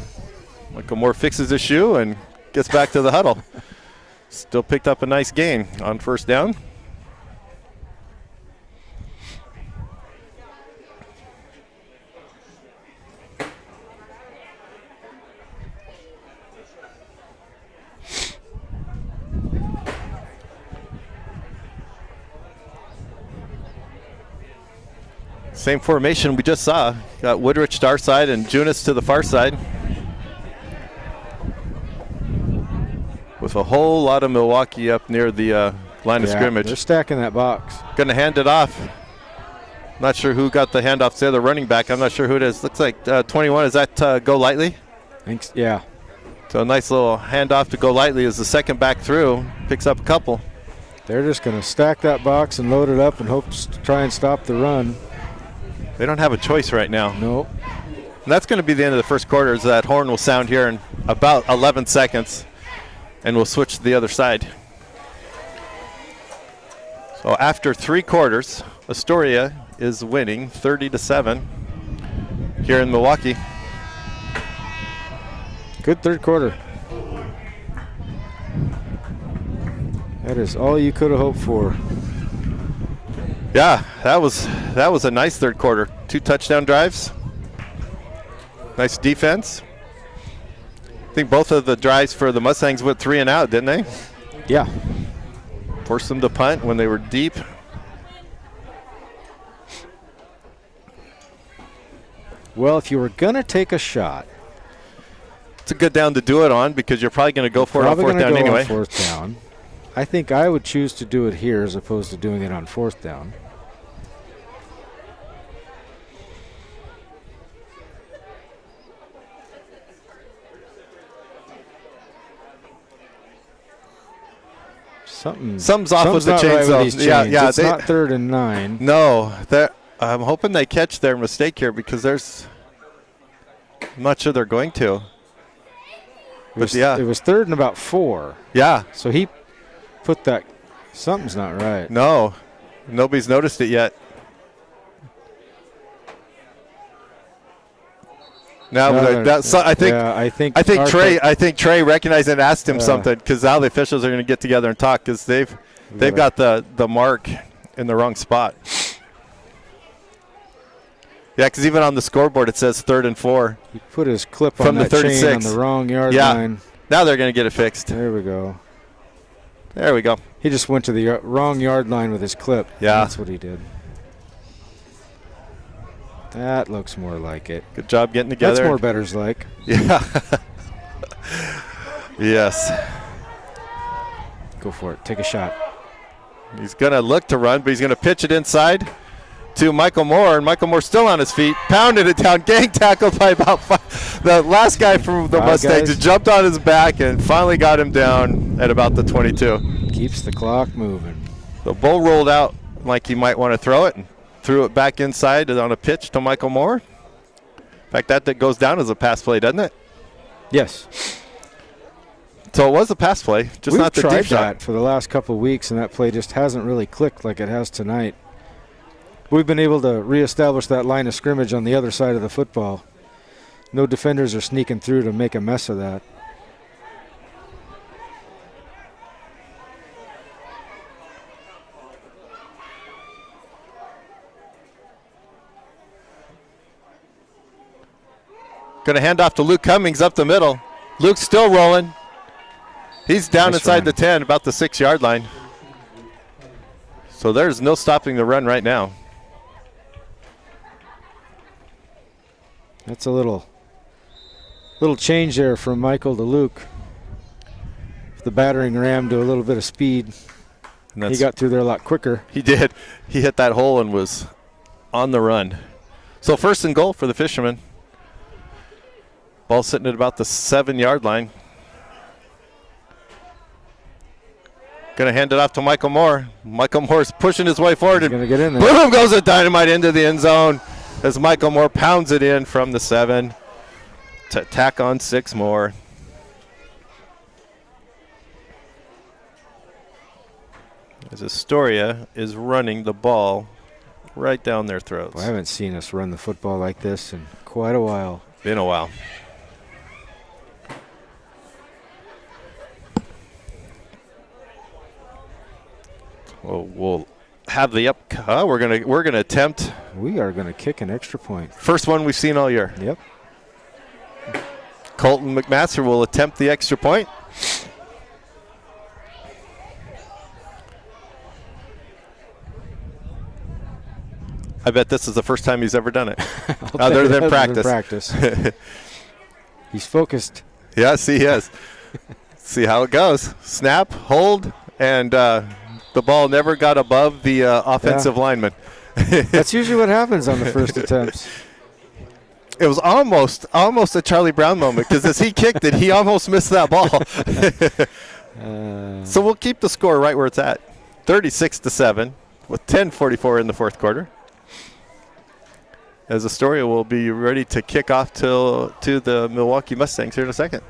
Michael Moore fixes his shoe and gets back to the huddle. Still picked up a nice gain on first down. Same formation we just saw. Got Woodrich to our side and Junis to the far side. With a whole lot of Milwaukee up near the line of scrimmage. They're stacking that box. Going to hand it off. Not sure who got the handoff to the other running back. I'm not sure who it is. Looks like 21. Is that Go Lightly? Thanks. Yeah. So a nice little handoff to Go Lightly as the second back through. Picks up a couple. They're just going to stack that box and load it up and hope to try and stop the run. They don't have a choice right now. Nope. And that's going to be the end of the first quarter, as that horn will sound here in about 11 seconds. And we'll switch to the other side. So after 3 quarters, Astoria is winning 30-7 here in Milwaukee. Good third quarter. That is all you could have hoped for. Yeah, that was a nice third quarter. 2 touchdown drives. Nice defense. I think both of the drives for the Mustangs went 3 and out, didn't they? Yeah. Forced them to punt when they were deep. Well, if you were going to take a shot. It's a good down to do it on because you're probably going to go for it on fourth down anyway. On fourth down. I think I would choose to do it here as opposed to doing it on fourth down. Something's off with the not chains. right with these chains. Yeah. It's not 3rd and 9. No, I'm hoping they catch their mistake here because there's. I'm not sure they're going to. It was 3rd and about 4. Yeah. So he put that. Something's not right. No, nobody's noticed it yet. I think Trey recognized and asked him something because now the officials are going to get together and talk because they've got the mark in the wrong spot. Yeah, because even on the scoreboard it says 3rd and 4. He put his clip from on the that 36 chain on the wrong yard line. Now they're going to get it fixed. There we go. He just went to the wrong yard line with his clip. Yeah. That's what he did. That looks more like it. Good job getting together. That's more better's like. Yeah. Yes. Go for it. Take a shot. He's going to look to run, but he's going to pitch it inside to Michael Moore, and Michael Moore still on his feet, pounded it down, gang tackled by about 5. The last guy from the Mustangs just jumped on his back and finally got him down at about the 22. Keeps the clock moving. The bull rolled out like he might want to throw it and threw it back inside on a pitch to Michael Moore. In fact, that goes down as a pass play, doesn't it? Yes. So it was a pass play, just not the deep shot. We've tried that for the last couple of weeks, and that play just hasn't really clicked like it has tonight. We've been able to reestablish that line of scrimmage on the other side of the football. No defenders are sneaking through to make a mess of that. Going to hand off to Luke Cummings up the middle. Luke's still rolling. He's down inside the 10, about the 6-yard line. So there's no stopping the run right now. That's a little change there from Michael to Luke. The battering ram to a little bit of speed. He got through there a lot quicker. He did. He hit that hole and was on the run. So 1st and goal for the Fishermen. Ball sitting at about the 7-yard line. Going to hand it off to Michael Moore. Michael Moore's pushing his way forward. He's going to get in there. Boom goes a dynamite into the end zone as Michael Moore pounds it in from the 7 to tack on 6 more. As Astoria is running the ball right down their throats. Well, I haven't seen us run the football like this in quite a while. Been a while. Well, we'll have the we're gonna attempt. We are gonna kick an extra point. First one we've seen all year. Yep. Colton McMaster will attempt the extra point. I bet this is the first time he's ever done it, other than practice. He's focused. Yes, he is. See how it goes. Snap, hold, and the ball never got above the offensive lineman. That's usually what happens on the first attempts. It was almost a Charlie Brown moment because as he kicked it, he almost missed that ball. So we'll keep the score right where it's at, 36-7, with 10:44 in the 4th quarter. As Astoria will be ready to kick off to the Milwaukee Mustangs here in a second.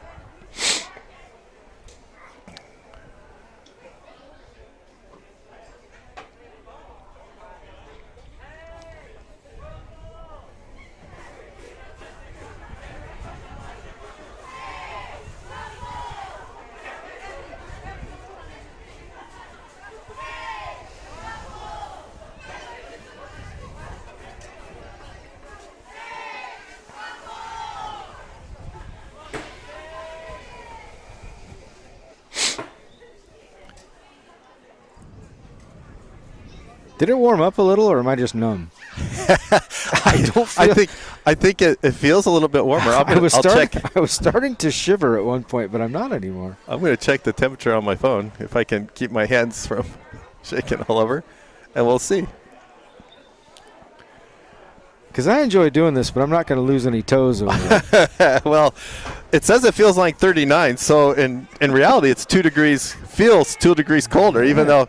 Did it warm up a little, or am I just numb? I think it feels a little bit warmer. I'll check. I was starting to shiver at one point, but I'm not anymore. I'm going to check the temperature on my phone if I can keep my hands from shaking all over, and we'll see. Because I enjoy doing this, but I'm not going to lose any toes over it. Well, it says it feels like 39. So in reality, it's 2 degrees. Feels 2 degrees colder, even though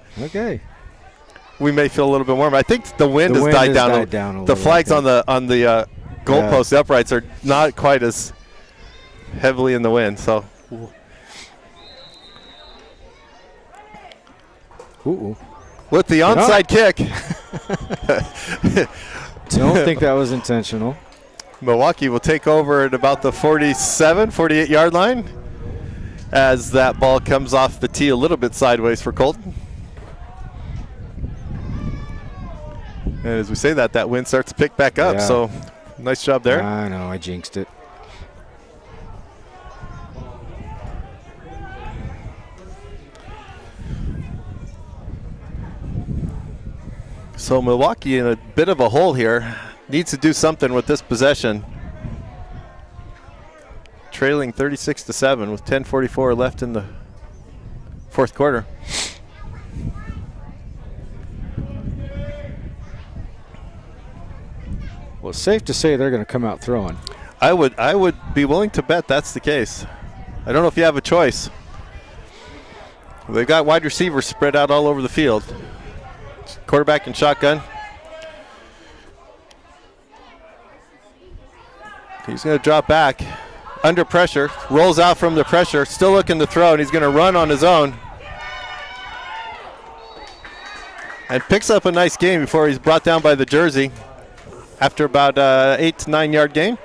we may feel a little bit warmer. I think the wind has died down a little. The flags on the goalpost uprights are not quite as heavily in the wind. So. Ooh. With the onside kick. Don't think that was intentional. Milwaukee will take over at about the 48-yard line as that ball comes off the tee a little bit sideways for Colton. And as we say that wind starts to pick back up. So nice job there. I know, I jinxed it. So Milwaukee in a bit of a hole here. Needs to do something with this possession. Trailing 36-7 with 10:44 left in the fourth quarter. Well, it's safe to say they're going to come out throwing. I would be willing to bet that's the case. I don't know if you have a choice. They've got wide receivers spread out all over the field. Quarterback and shotgun. He's going to drop back under pressure, rolls out from the pressure, still looking to throw, and he's going to run on his own. And picks up a nice gain before he's brought down by the jersey after about 8 to 9 yard gain.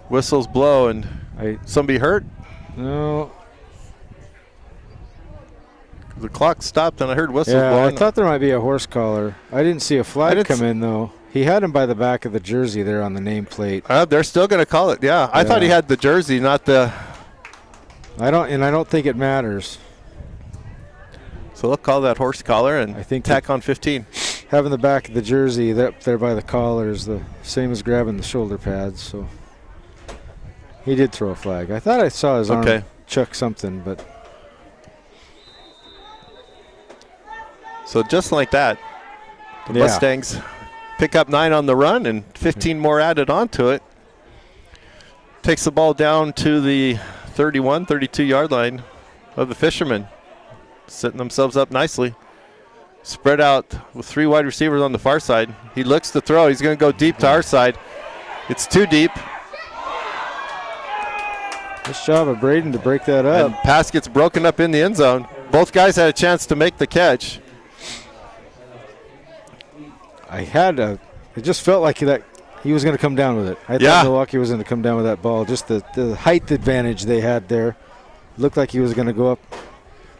Whistles blow, and somebody hurt? No. The clock stopped and I heard whistles blowing. I thought there might be a horse collar. I didn't see a flag come in, though. He had him by the back of the jersey there on the nameplate. They're still going to call it, I thought he had the jersey, not the... I don't think it matters. So they'll call that horse collar and I think tack on 15. Having the back of the jersey up there by the collar is the same as grabbing the shoulder pads, so... He did throw a flag. I thought I saw his arm chuck something, but... So just like that, the Mustangs pick up 9 on the run and 15 more added onto it. Takes the ball down to the 31, 32-yard line of the Fishermen, setting themselves up nicely. Spread out with 3 wide receivers on the far side. He looks to throw. He's going to go deep to our side. It's too deep. Nice job of Braden to break that up. And pass gets broken up in the end zone. Both guys had a chance to make the catch. It just felt like that he was going to come down with it. I thought Milwaukee was going to come down with that ball. Just the height advantage they had there. Looked like he was going to go up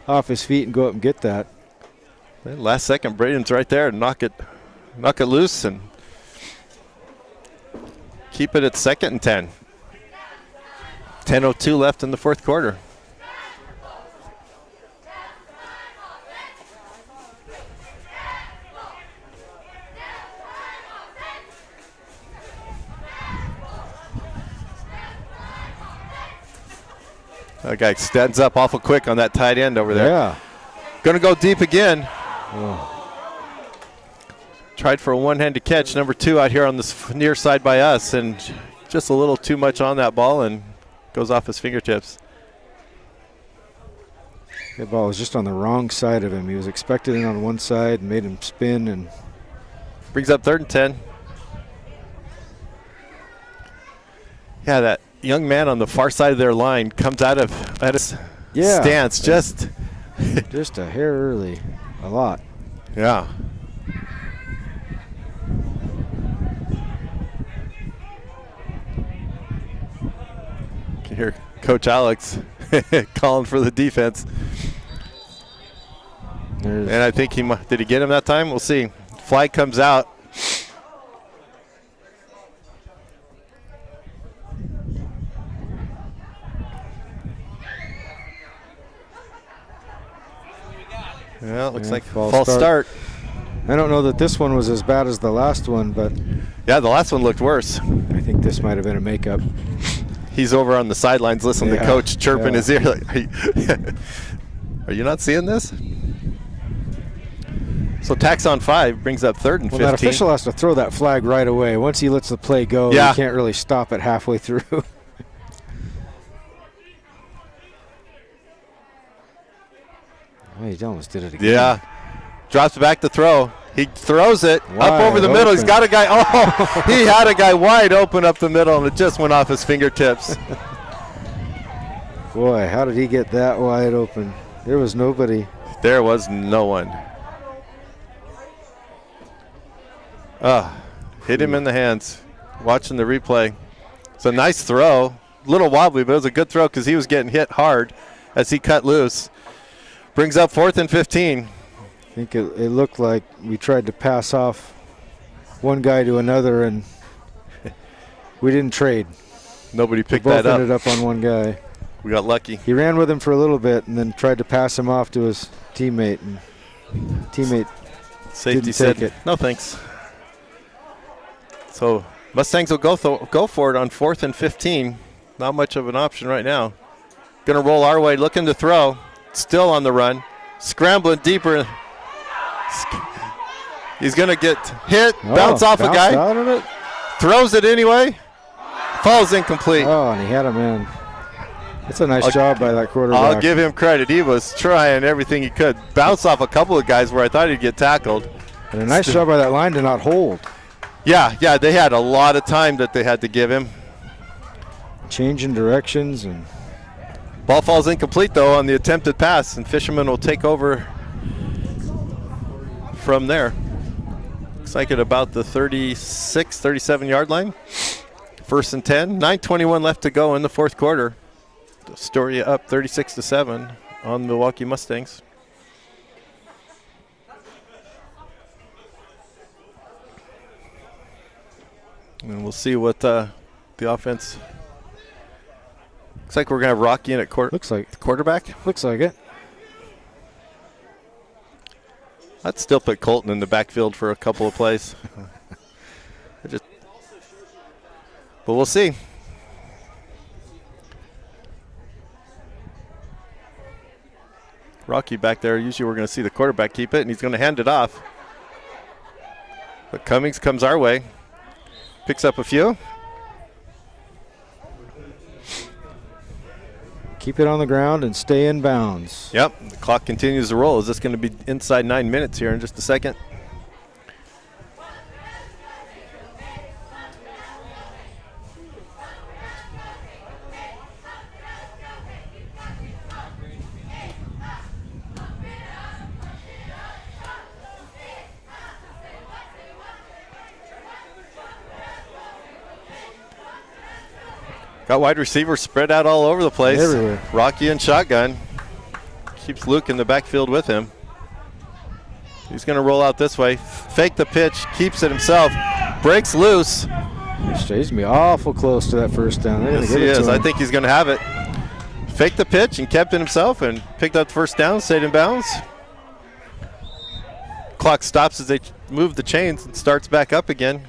off his feet and go up and get that. Last second, Braden's right there to knock it loose and keep it at 2nd and 10. 10:02 left in the fourth quarter. That guy extends up awful quick on that tight end over there. Yeah. Going to go deep again. Tried for a one-handed catch, number 2 out here on this near side by us, and just a little too much on that ball and goes off his fingertips. That ball was just on the wrong side of him. He was expecting it on one side and made him spin. And brings up 3rd and 10. Yeah, that young man on the far side of their line comes out of his stance just a hair early. A lot. Yeah. You can hear Coach Alex calling for the defense. And I think did he get him that time? We'll see. Flag comes out. Well, it looks like false start. I don't know that this one was as bad as the last one, but... Yeah, the last one looked worse. I think this might have been a makeup. He's over on the sidelines listening to Coach chirping his ear. Like, are you not seeing this? So tax on 5 brings up 3rd and 15. That official has to throw that flag right away. Once he lets the play go, yeah. He can't really stop it halfway through. Oh, he almost did it again. Yeah. Drops back to throw. He throws it up over the middle. He's got a guy. Oh, he had a guy wide open up the middle, and it just went off his fingertips. Boy, how did he get that wide open? There was nobody. There was no one. Hit him in the hands. Watching the replay. It's a nice throw. A little wobbly, but it was a good throw because he was getting hit hard as he cut loose. Brings up 4th and 15. I think it looked like we tried to pass off one guy to another, and we didn't trade. Nobody picked that up. Both ended up on one guy. We got lucky. He ran with him for a little bit and then tried to pass him off to his teammate, and safety said, "No thanks." So Mustangs will go for it on 4th and 15. Not much of an option right now. Going to roll our way, looking to throw. Still on the run. Scrambling deeper. He's going to get hit, bounce off a guy. Out of it. Throws it anyway. Falls incomplete. Oh, and he had him in. That's a nice job by that quarterback. I'll give him credit. He was trying everything he could. Bounced off a couple of guys where I thought he'd get tackled. And a nice job by that line to not hold. Yeah, they had a lot of time that they had to give him. Changing directions. And ball falls incomplete, though, on the attempted pass, and Fisherman will take over from there. Looks like at about the 36, 37-yard line. 1st and 10. 9:21 left to go in the 4th quarter. Astoria up 36-7 on Milwaukee Mustangs. And we'll see what the offense. Looks like we're going to have Rocky in at quarterback. Looks like it. I'd still put Colton in the backfield for a couple of plays. But we'll see. Rocky back there. Usually we're going to see the quarterback keep it, and he's going to hand it off. But Cummings comes our way. Picks up a few. Keep it on the ground and stay in bounds. Yep, the clock continues to roll. Is this going to be inside 9 minutes here in just a second? Got wide receivers spread out all over the place. Everywhere. Rocky in shotgun. Keeps Luke in the backfield with him. He's going to roll out this way. Fake the pitch. Keeps it himself. Breaks loose. He's going to be awful close to that first down. Yes, he is. I think he's going to have it. Faked the pitch and kept it himself and picked up the first down. Stayed in bounds. Clock stops as they move the chains and starts back up again.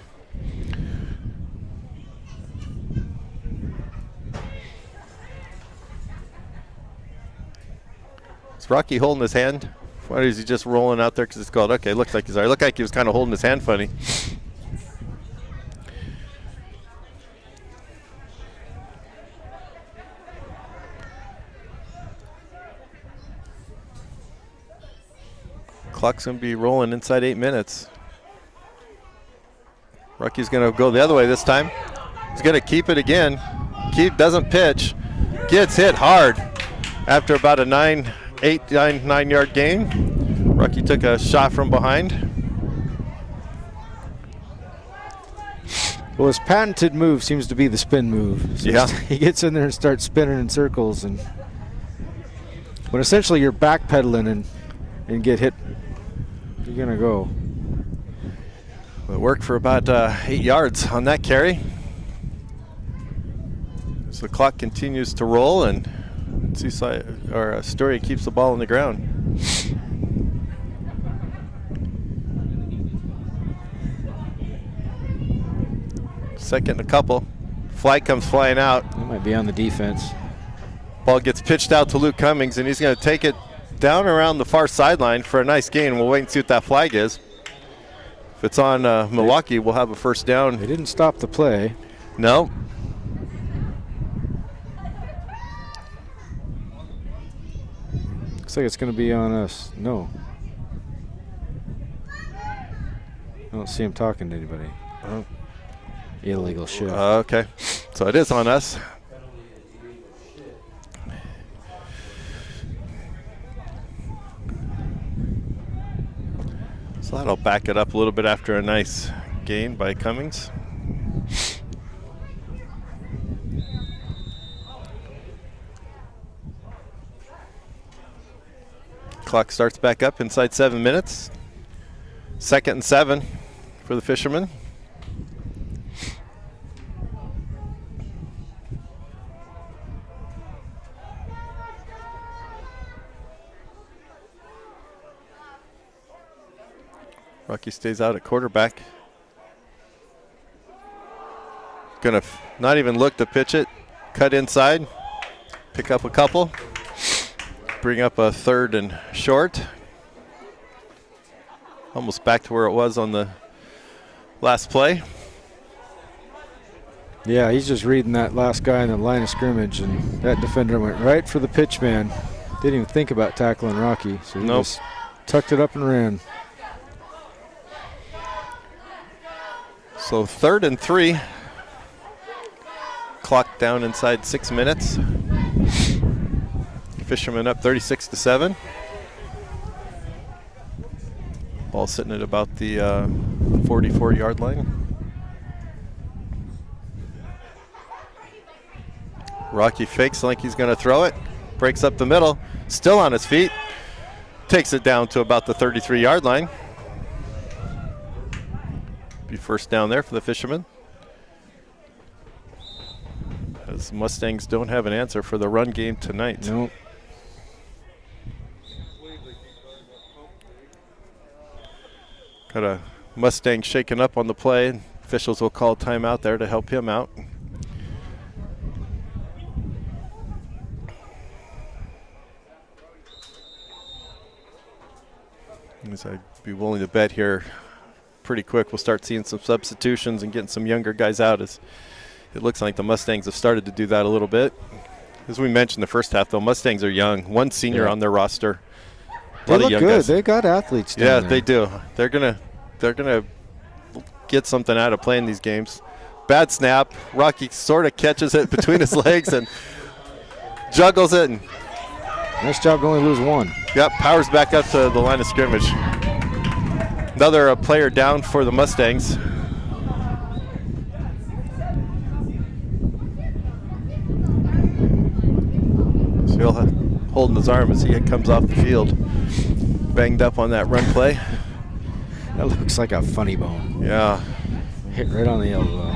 Is Rocky holding his hand? Or is he just rolling out there because it's called? Okay, looks like he's already. Looked like he was kind of holding his hand funny. Clock's going to be rolling inside 8 minutes. Rocky's going to go the other way this time. He's going to keep it again. Doesn't pitch. Gets hit hard after about a 9-yard gain. Rocky took a shot from behind. Well, his patented move seems to be the spin move. So yeah. He gets in there and starts spinning in circles. And when essentially you're backpedaling and get hit, you're going to go. It worked for about 8 yards on that carry. So the clock continues to roll, and Astoria keeps the ball on the ground. Second and a couple. Flag comes flying out. That might be on the defense. Ball gets pitched out to Luke Cummings, and he's going to take it down around the far sideline for a nice gain. We'll wait and see what that flag is. If it's on Milwaukee, we'll have a first down. They didn't stop the play. No. Looks like it's going to be on us. No. I don't see him talking to anybody. Illegal shift. Okay. So it is on us. So that'll back it up a little bit after a nice gain by Cummings. Clock starts back up inside 7 minutes. 2nd and 7 for the Fishermen. Rocky stays out at quarterback. Gonna not even look to pitch it. Cut inside. Pick up a couple. Bring up a 3rd and short. Almost back to where it was on the last play. Yeah, he's just reading that last guy in the line of scrimmage, and that defender went right for the pitch man. Didn't even think about tackling Rocky, so he just tucked it up and ran. So 3rd and 3. Clock down inside 6 minutes. Fishermen up 36-7. Ball sitting at about the 44-yard line. Rocky fakes like he's going to throw it. Breaks up the middle. Still on his feet. Takes it down to about the 33-yard line. Be first down there for the Fishermen. As Mustangs don't have an answer for the run game tonight. Nope. Got a Mustang shaken up on the play. Officials will call timeout there to help him out. As I'd be willing to bet here, pretty quick we'll start seeing some substitutions and getting some younger guys out, as it looks like the Mustangs have started to do that a little bit. As we mentioned the first half, though, Mustangs are young. One senior on their roster. They look good. Guys. They got athletes down there. They do. They're gonna get something out of playing these games. Bad snap. Rocky sort of catches it between his legs and juggles it. And nice job to only lose one. Yep, powers back up to the line of scrimmage. Another player down for the Mustangs. So he'll holding his arm as he comes off the field. Banged up on that run play. That looks like a funny bone. Yeah. Hit right on the elbow.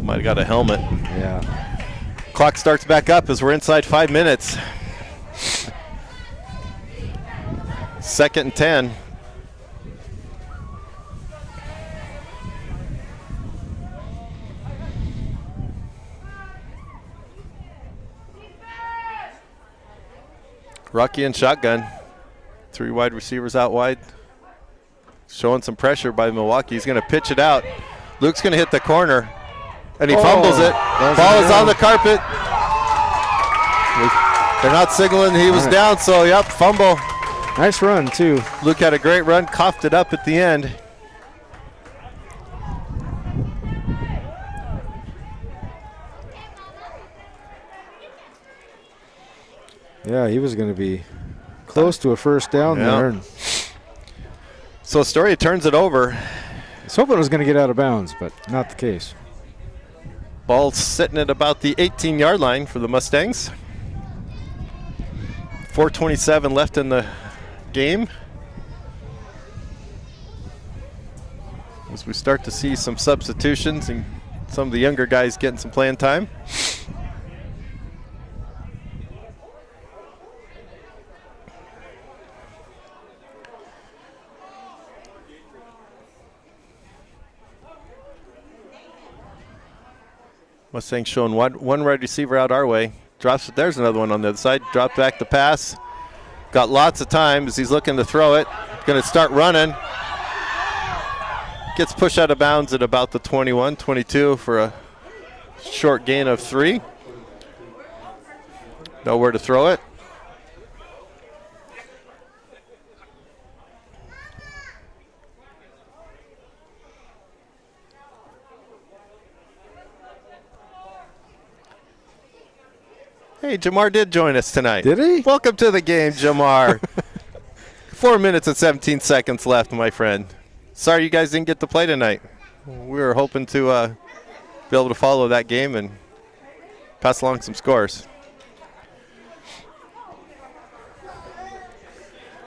Might have got a helmet. Yeah. Clock starts back up as we're inside 5 minutes. 2nd and 10. Rocky and shotgun. 3 wide receivers out wide. Showing some pressure by Milwaukee. He's going to pitch it out. Luke's going to hit the corner. And he fumbles it. Ball is on the carpet. They're not signaling he was down, so yep, fumble. Nice run, too. Luke had a great run, coughed it up at the end. Yeah, he was going to be close to a first down there. So Astoria turns it over. I was hoping it was going to get out of bounds, but not the case. Ball sitting at about the 18-yard line for the Mustangs. 4:27 left in the game. As we start to see some substitutions and some of the younger guys getting some playing time. Mustangs showing one wide receiver out our way. Drops it. There's another one on the other side. Drop back the pass. Got lots of time as he's looking to throw it. Going to start running. Gets pushed out of bounds at about the 21, 22 for a short gain of 3. Nowhere to throw it. Hey, Jamar did join us tonight. Did he? Welcome to the game, Jamar. 4 minutes and 17 seconds left, my friend. Sorry you guys didn't get to play tonight. We were hoping to be able to follow that game and pass along some scores.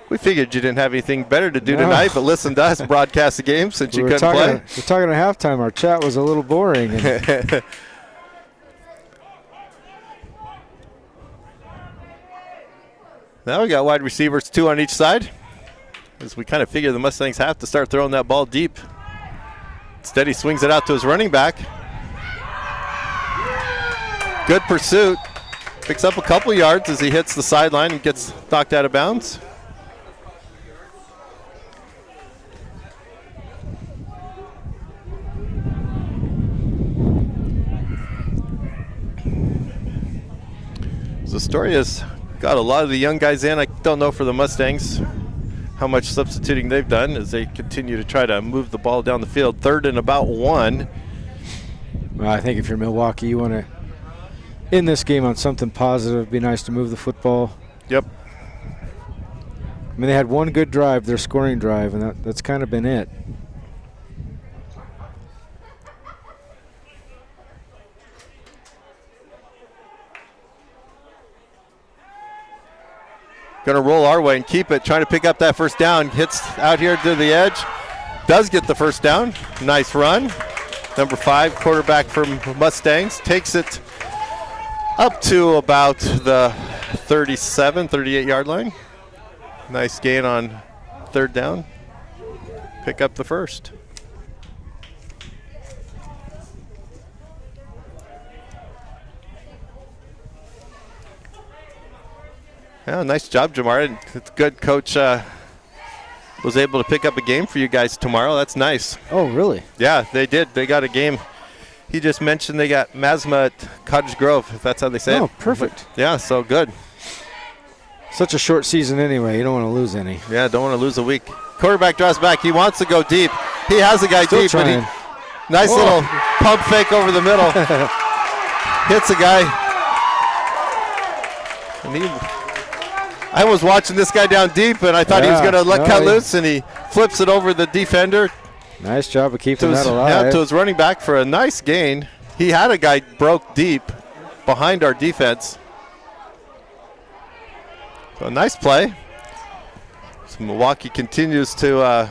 We figured you didn't have anything better to do tonight but listen to us broadcast the game since you couldn't play. We're talking at halftime. Our chat was a little boring. And now we got wide receivers 2 on each side, as we kind of figure the Mustangs have to start throwing that ball deep. Instead, he swings it out to his running back. Good pursuit. Picks up a couple yards as he hits the sideline and gets knocked out of bounds. Astoria's got a lot of the young guys in. I don't know for the Mustangs how much substituting they've done as they continue to try to move the ball down the field. 3rd and about 1. Well, I think if you're Milwaukee, you want to end this game on something positive. It'd be nice to move the football. Yep. I mean, they had one good drive, their scoring drive, and that's kind of been it. Going to roll our way and keep it, trying to pick up that first down. Hits out here to the edge. Does get the first down. Nice run. Number 5, quarterback from Mustangs, takes it up to about the 37, 38-yard line. Nice gain on 3rd down. Pick up the first. Yeah, nice job, Jamar. It's good. Coach was able to pick up a game for you guys tomorrow. That's nice. Oh, really? Yeah, they did. They got a game. He just mentioned they got Masma at Cottage Grove, if that's how they say it. Oh, perfect. Yeah, so good. Such a short season anyway. You don't want to lose any. Yeah, don't want to lose a week. Quarterback draws back. He wants to go deep. He has a guy Still deep, trying. but nice little pump fake over the middle. Hits a guy. And I was watching this guy down deep, and I thought he was going to cut loose, and he flips it over the defender. Nice job of keeping that alive. Yeah, to his running back for a nice gain. He had a guy broke deep behind our defense. So a nice play. So Milwaukee continues to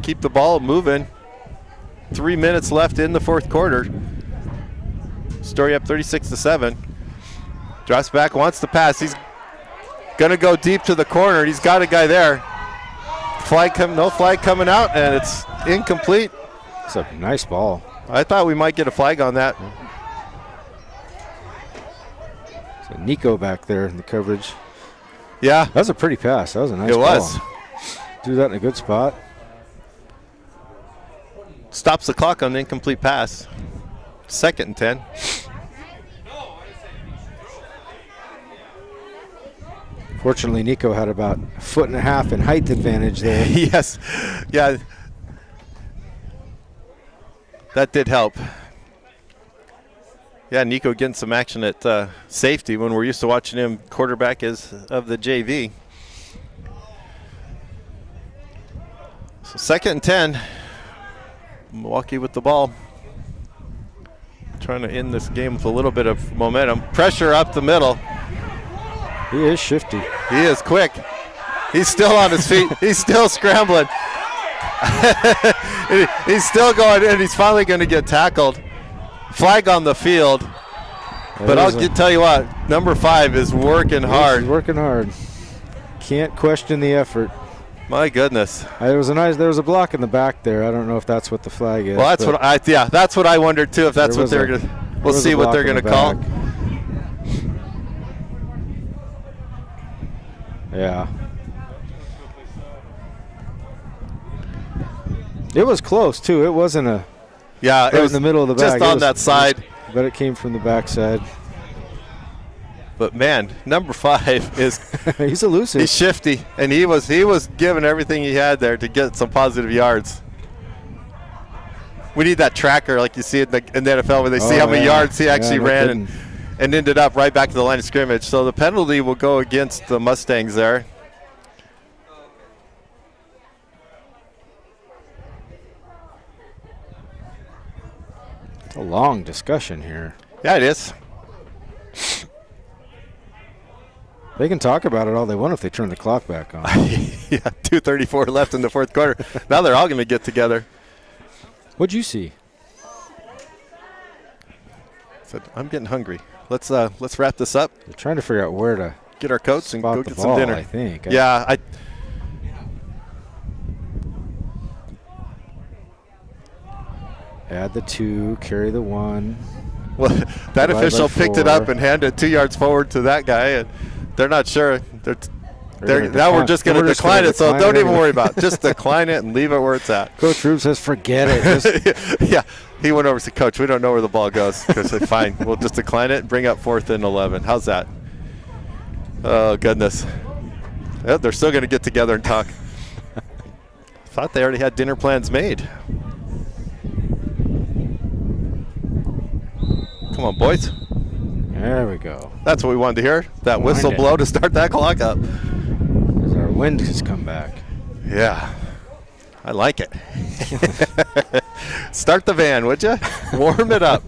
keep the ball moving. 3 minutes left in the 4th quarter. Story up 36-7. Drops back, wants to pass. He's going to go deep to the corner. He's got a guy there. No flag coming out, and it's incomplete. It's a nice ball. I thought we might get a flag on that. So Nico back there in the coverage. Yeah. That was a pretty pass. That was a nice ball. It was. Do that in a good spot. Stops the clock on the incomplete pass. 2nd and 10. Fortunately, Nico had about 1.5 foot in height advantage there. Yes. Yeah. That did help. Yeah, Nico getting some action at safety when we're used to watching him quarterback as of the JV. So 2nd and 10. Milwaukee with the ball. Trying to end this game with a little bit of momentum. Pressure up the middle. He is shifty. He is quick. He's still on his feet. He's still scrambling. He's still going, and he's finally going to get tackled. Flag on the field. But I'll tell you what, number 5 is working hard. He's working hard. Can't question the effort. My goodness. There was a block in the back there. I don't know if that's what the flag is. Well, that's what I wondered too. If that's what they're going to, we'll see what they're going to call. Yeah. It was close, too. It wasn't a Yeah, it was in the middle of the bag. Just on that side. But it came from the backside. But, man, number 5 is he's elusive. He's shifty, and he was giving everything he had there to get some positive yards. We need that tracker like you see in the NFL where they see how many yards he actually ran and ended up right back to the line of scrimmage. So the penalty will go against the Mustangs there. It's a long discussion here. Yeah, it is. They can talk about it all they want if they turn the clock back on. Yeah, 2:34 left in the fourth quarter. Now they're all going to get together. What'd you see? Said, I'm getting hungry. Let's wrap this up. They're trying to figure out where to get our coats and go get ball, some dinner. I think. Yeah, Add the 2, carry the 1. Well, that official picked it up and handed it 2 yards forward to that guy, and they're not sure. Now we're just going to decline it, so don't even worry about it. Just decline it and leave it where it's at. Coach Rube says forget it. Yeah, he went over and said, Coach, we don't know where the ball goes. Coach said, fine, we'll just decline it and bring up 4th and 11. How's that? Oh, goodness. Yeah, they're still going to get together and talk. Thought they already had dinner plans made. Come on, boys. There we go. That's what we wanted to hear. That whistle blow to start that clock up. As our wind has come back. Yeah. I like it. Start the van, would you? Warm it up.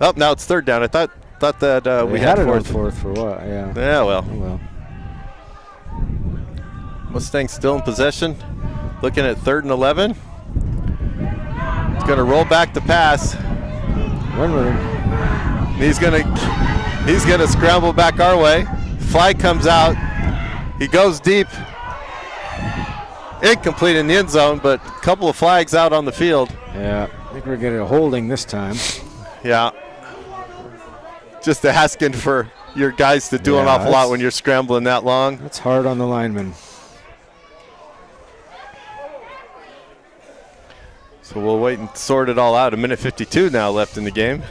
Oh, now it's 3rd down. I thought that we had it on 4th. 4th for what? Yeah. Yeah, well. Oh, well. Mustangs still in possession. Looking at 3rd and 11. He's going to roll back the pass. Run with him. He's gonna scramble back our way. Flag comes out. He goes deep. Incomplete in the end zone, but a couple of flags out on the field. Yeah, I think we're getting a holding this time. Yeah. Just asking for your guys to do an awful lot when you're scrambling that long. That's hard on the linemen. So we'll wait and sort it all out. 1:52 now left in the game.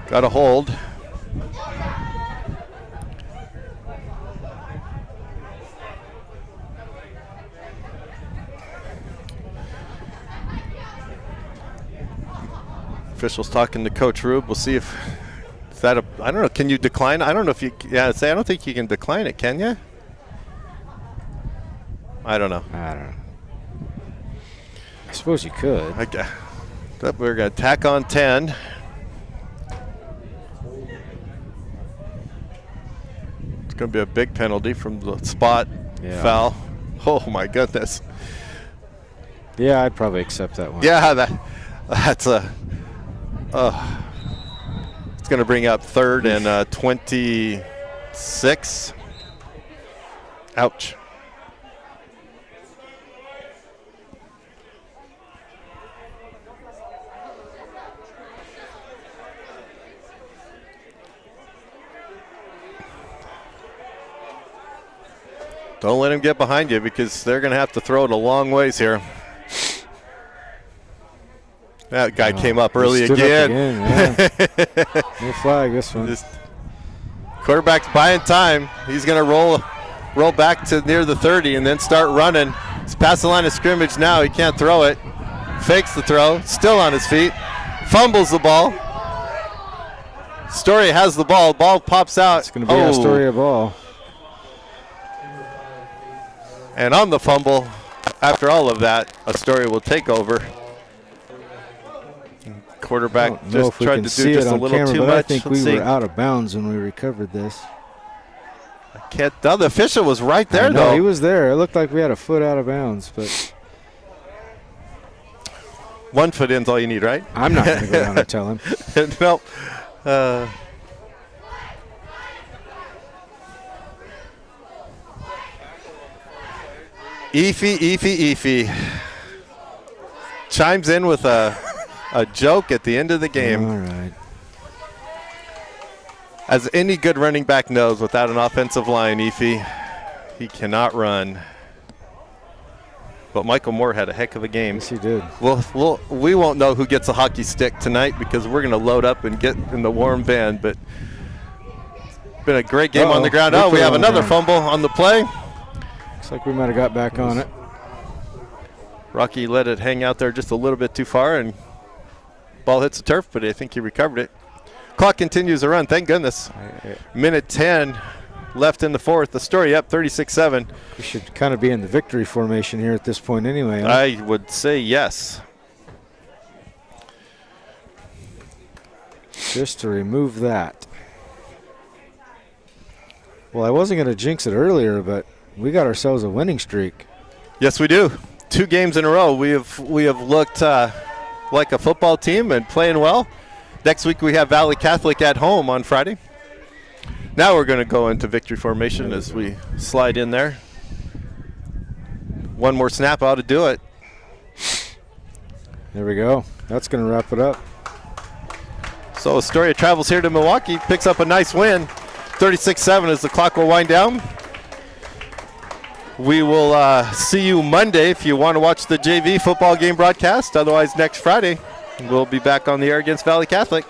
Got a hold. Officials talking to Coach Rube. We'll see if is that a. I don't know. Can you decline? I don't know if you. Yeah, I don't think you can decline it. Can you? I don't know. I suppose you could. Okay. We're going to tack on 10. It's going to be a big penalty from the spot foul. Oh, my goodness. Yeah, I'd probably accept that one. Yeah, that's a. It's going to bring up 3rd and 26. Ouch. Don't let him get behind you because they're going to have to throw it a long ways here. That guy came up early again. Yeah. No flag this one. Quarterback's buying time. He's going to roll back to near the 30 and then start running. He's past the line of scrimmage now. He can't throw it. Fakes the throw. Still on his feet. Fumbles the ball. Astoria has the ball. Ball pops out. It's going to be an Astoria ball. And on the fumble, after all of that, Astoria will take over. Quarterback just tried to do just a little too much. I think we were out of bounds when we recovered this. I can't. The official was right there, though. No, he was there. It looked like we had a foot out of bounds, but 1 foot in's all you need, right? I'm not going to go down and tell him. Nope. Efi chimes in with a a joke at the end of the game. All right. As any good running back knows, without an offensive line, Efi, he cannot run. But Michael Moore had a heck of a game. Yes, he did. We won't know who gets a hockey stick tonight because we're going to load up and get in the warm van. But it's been a great game on the ground. Oh, we have another fumble on the play. Looks like we might have got back on it. Rocky let it hang out there just a little bit too far, and ball hits the turf, but I think he recovered it. Clock continues to run, thank goodness. Minute 10 left in the fourth. Astoria up 36-7. We should kind of be in the victory formation here at this point anyway. Huh? I would say yes. Just to remove that. Well, I wasn't going to jinx it earlier, but we got ourselves a winning streak. Yes, we do. 2 games in a row. We have looked like a football team and playing well. Next week we have Valley Catholic at home on Friday. Now we're going to go into victory formation as we slide in there. One more snap ought to do it. There we go. That's going to wrap it up. So Astoria travels here to Milwaukee, picks up a nice win. 36-7 as the clock will wind down. We will see you Monday if you want to watch the JV football game broadcast. Otherwise, next Friday, we'll be back on the air against Valley Catholic.